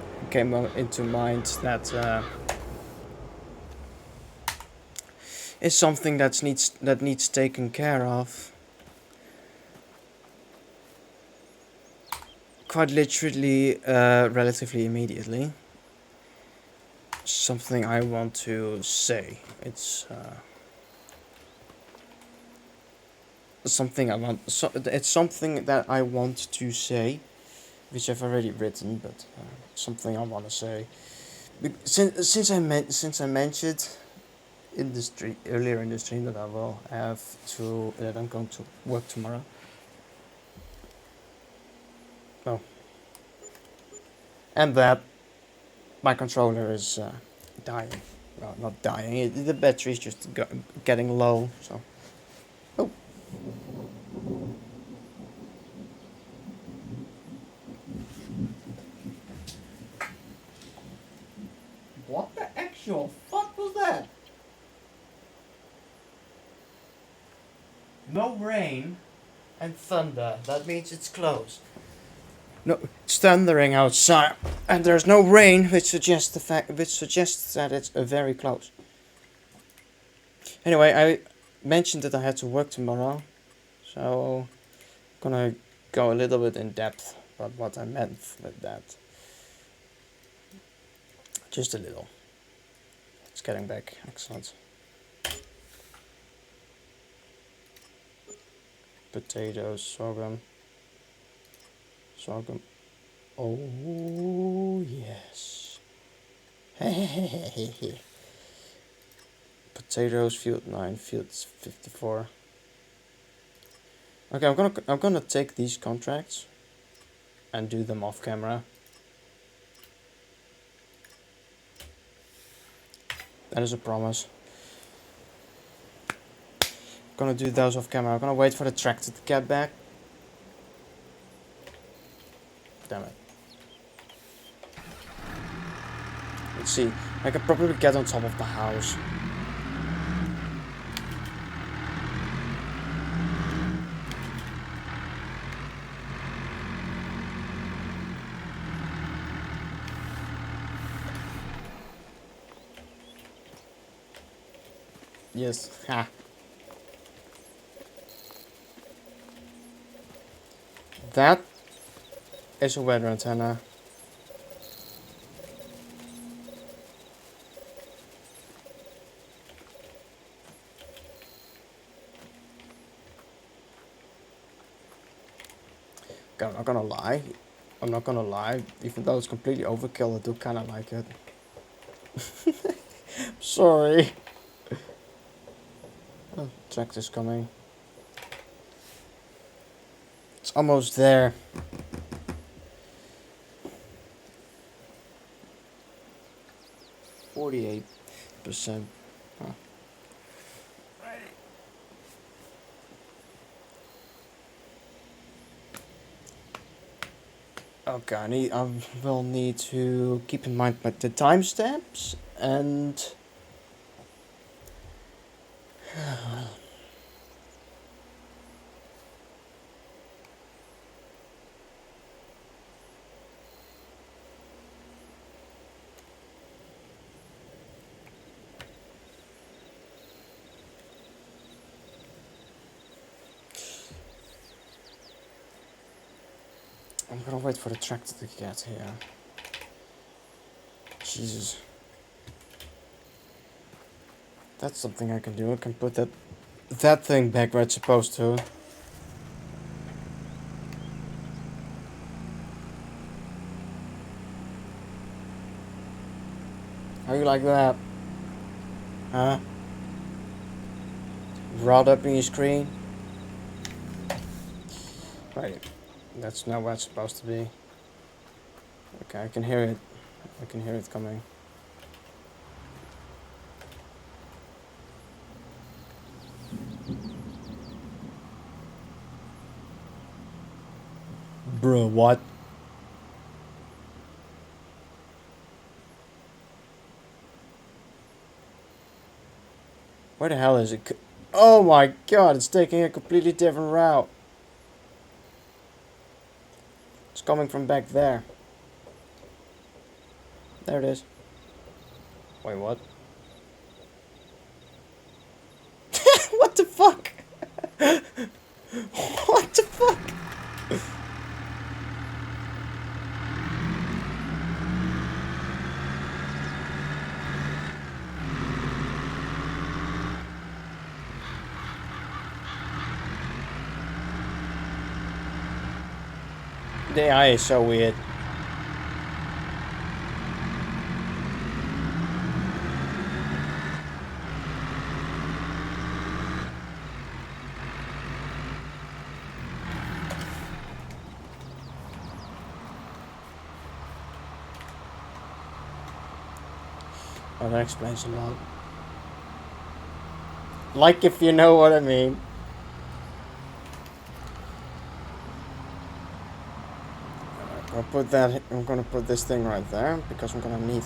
that is something that needs taken care of. Quite literally, relatively immediately. Something I want to say. It's something I want. It's something that I want to say, which I've already written, but something I want to say. Since I mentioned in the stream earlier in the stream that I'm going to work tomorrow. Oh, and that my controller is dying. Well, not dying. The battery is just getting low. So. Oh. What the actual fuck was that? No rain and thunder. That means it's close. No, it's thundering outside, and there's no rain, which suggests that it's very close. Anyway, I mentioned that I had to work tomorrow, so I'm gonna go a little bit in depth about what I meant with that. Just a little. It's getting back. Excellent. Potatoes, sorghum. Sorghum. Oh, yes. Potatoes, field 9, field 54. Okay, I'm gonna take these contracts and do them off camera. That is a promise. I'm gonna do those off camera. I'm gonna wait for the tractor to get back. Damn it. Let's see. I could probably get on top of the house. Yes. Ha. That is a weather antenna. Okay, I'm not gonna lie. Even though it's completely overkill, I do kinda like it. Sorry. Oh, tractor's coming. It's almost there. %. Huh. Okay, I will need to keep in mind the timestamps and I'm gonna wait for the tractor to get here. Jesus. That's something I can do. I can put that thing back where it's supposed to. How you like that? Huh? Rod up in your screen? Right. That's not where it's supposed to be. Okay, I can hear it. I can hear it coming. Bro, what? Where the hell is it? Oh my god, it's taking a completely different route. It's coming from back there. There it is. Wait, what? What the fuck? What the fuck? The AI is so weird. Oh, that explains a lot. Like if you know what I mean. I'll put that. I'm gonna put this thing right there because I'm gonna need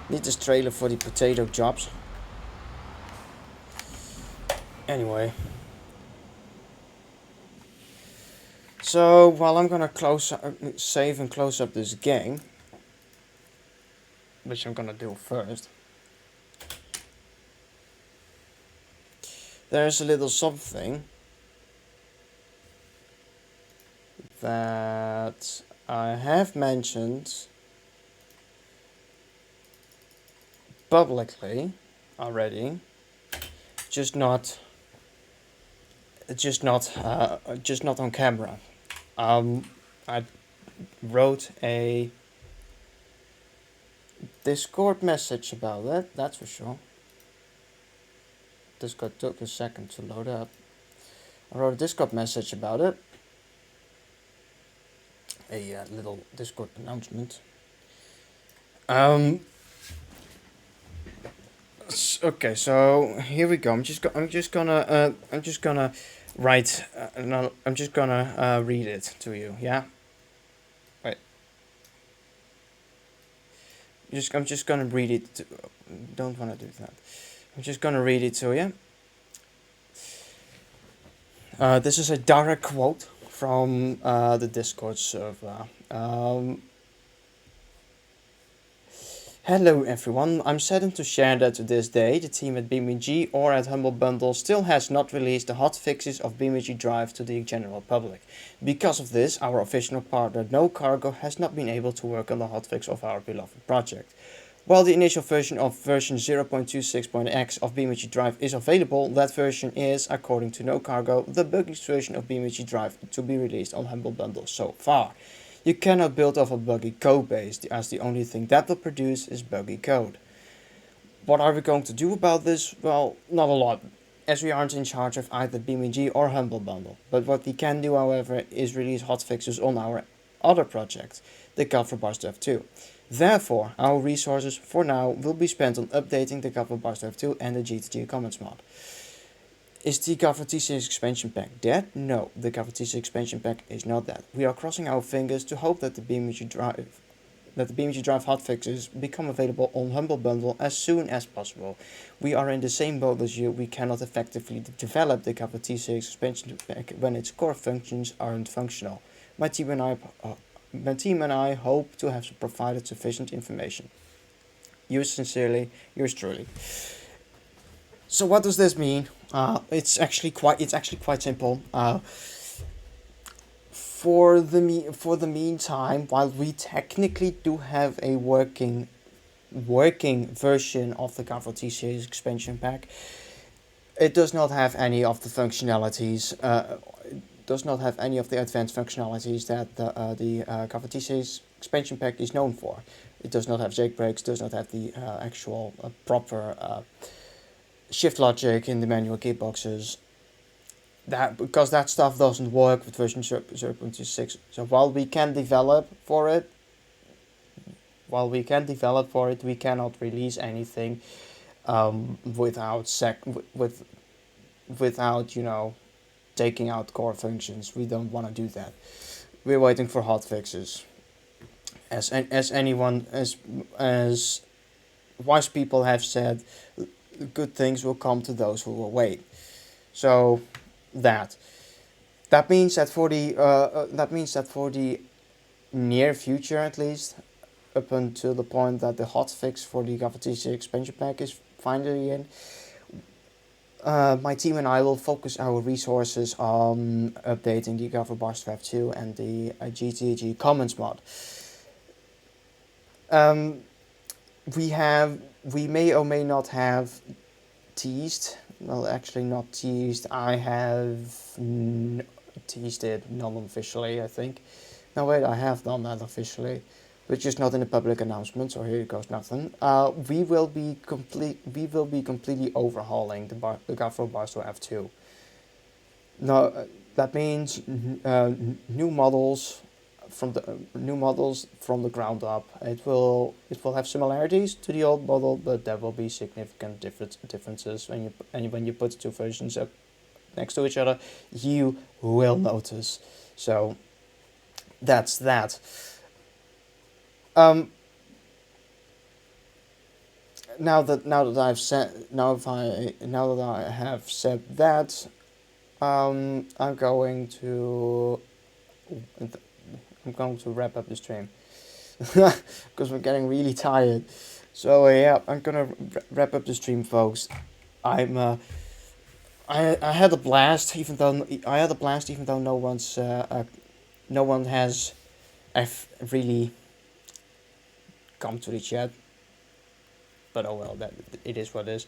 this trailer for the potato jobs. Anyway, so while I'm gonna save and close up this game, which I'm gonna do first, there's a little something that I have mentioned publicly already, just not just not on camera. I wrote a Discord message about it, that's for sure. Discord took a second to load up. I wrote a Discord message about it. A little Discord announcement. Okay, so here we go. I'm just gonna write. No, I'm just gonna read it to you. Yeah. Wait. I'm just gonna read it. Don't wanna do that. I'm just gonna read it to you. This is a direct quote from the Discord server. Hello everyone, I'm saddened to share that to this day the team at BeamNG or at Humble Bundle still has not released the hotfixes of BeamNG Drive to the general public. Because of this, our official partner No Cargo has not been able to work on the hotfix of our beloved project. While the initial version of version 0.26.x of BeamNG Drive is available, that version is, according to No Cargo, the buggiest version of BeamNG Drive to be released on Humble Bundle so far. You cannot build off a buggy code base, as the only thing that will produce is buggy code. What are we going to do about this? Well, not a lot, as we aren't in charge of either BeamNG or Humble Bundle. But what we can do, however, is release hotfixes on our other project, the Gaffer 2. Therefore, our resources for now will be spent on updating the Gaffer 2 and the GTG Commons mod. Is the Gaffer T6 expansion pack dead? No, the Gaffer T6 expansion pack is not dead. We are crossing our fingers to hope that the BeamNG Drive hotfixes become available on Humble Bundle as soon as possible. We are in the same boat as you. We cannot effectively develop the Gaffer T6 expansion pack when its core functions aren't functional. My team and I hope to have provided sufficient information. Yours sincerely, yours truly. So what does this mean? It's actually quite simple. For the meantime, while we technically do have a working version of the Gaffer T series expansion pack, it does not have any of the functionalities. Does not have any of the advanced functionalities that the Gaffer T series expansion pack is known for. It does not have jailbreaks. Does not have the actual proper shift logic in the manual gearboxes. Because that stuff doesn't work with version 0.26. So while we can develop for it, we cannot release anything without taking out core functions. We don't want to do that. We're waiting for hotfixes. As wise people have said, good things will come to those who will wait. So that means that for the near future, at least up until the point that the hotfix for the Gaffer T6 expansion pack is finally in, my team and I will focus our resources on updating the Gaffer 2 and the GTG Commons mod. We may or may not have teased. Well, actually not teased. I have teased it non-officially, I think. No, wait, I have done that officially, but just not in a public announcement. So here goes nothing. We will be completely overhauling the Gaffer Barstow F2. No, that means new models, from the new models from the ground up. It will have similarities to the old model, but there will be significant differences when you put the two versions up next to each other. You will notice. So that's that. Um, now that I have said that, I'm going to wrap up the stream because we're getting really tired. So yeah, I'm gonna wrap up the stream, folks. I'm I had a blast, even though no one has really come to the chat. But oh well, that it is what it is.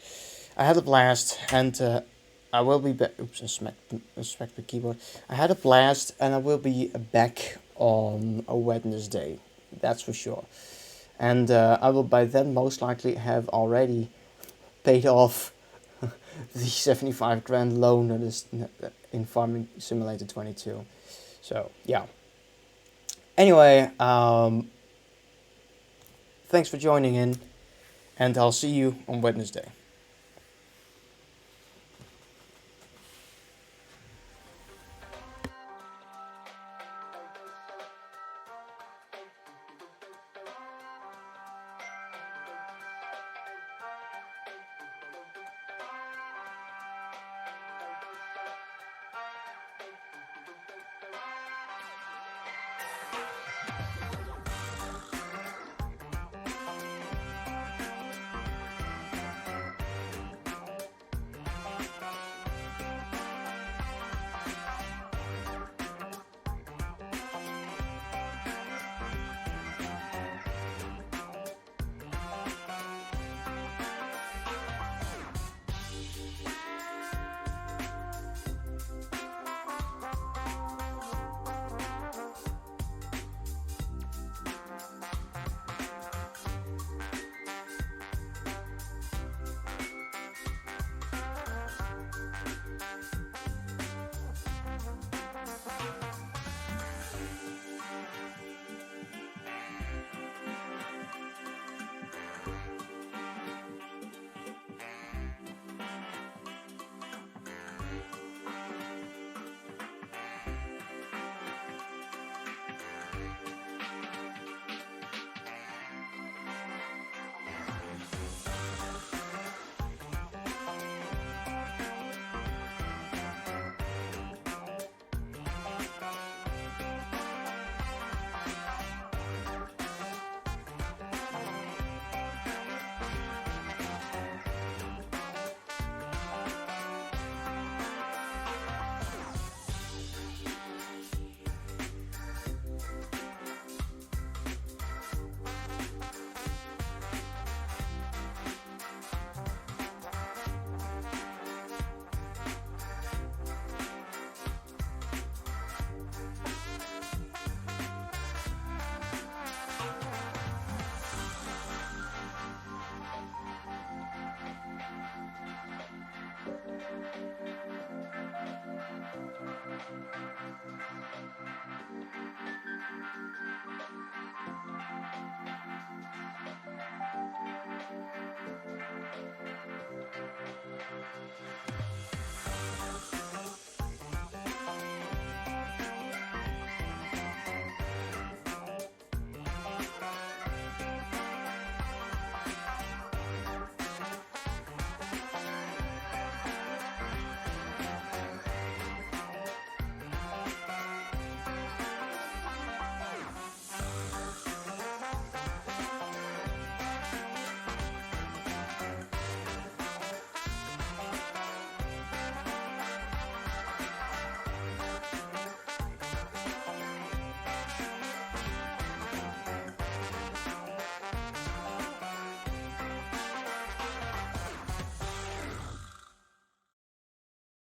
I had a blast, and I will be back. Oops, I smacked the keyboard. I had a blast, and I will be back on a Wednesday. That's for sure. And I will by then most likely have already paid off the 75 grand loan that is in Farming Simulator 22. So yeah. Anyway, thanks for joining in, and I'll see you on Wednesday.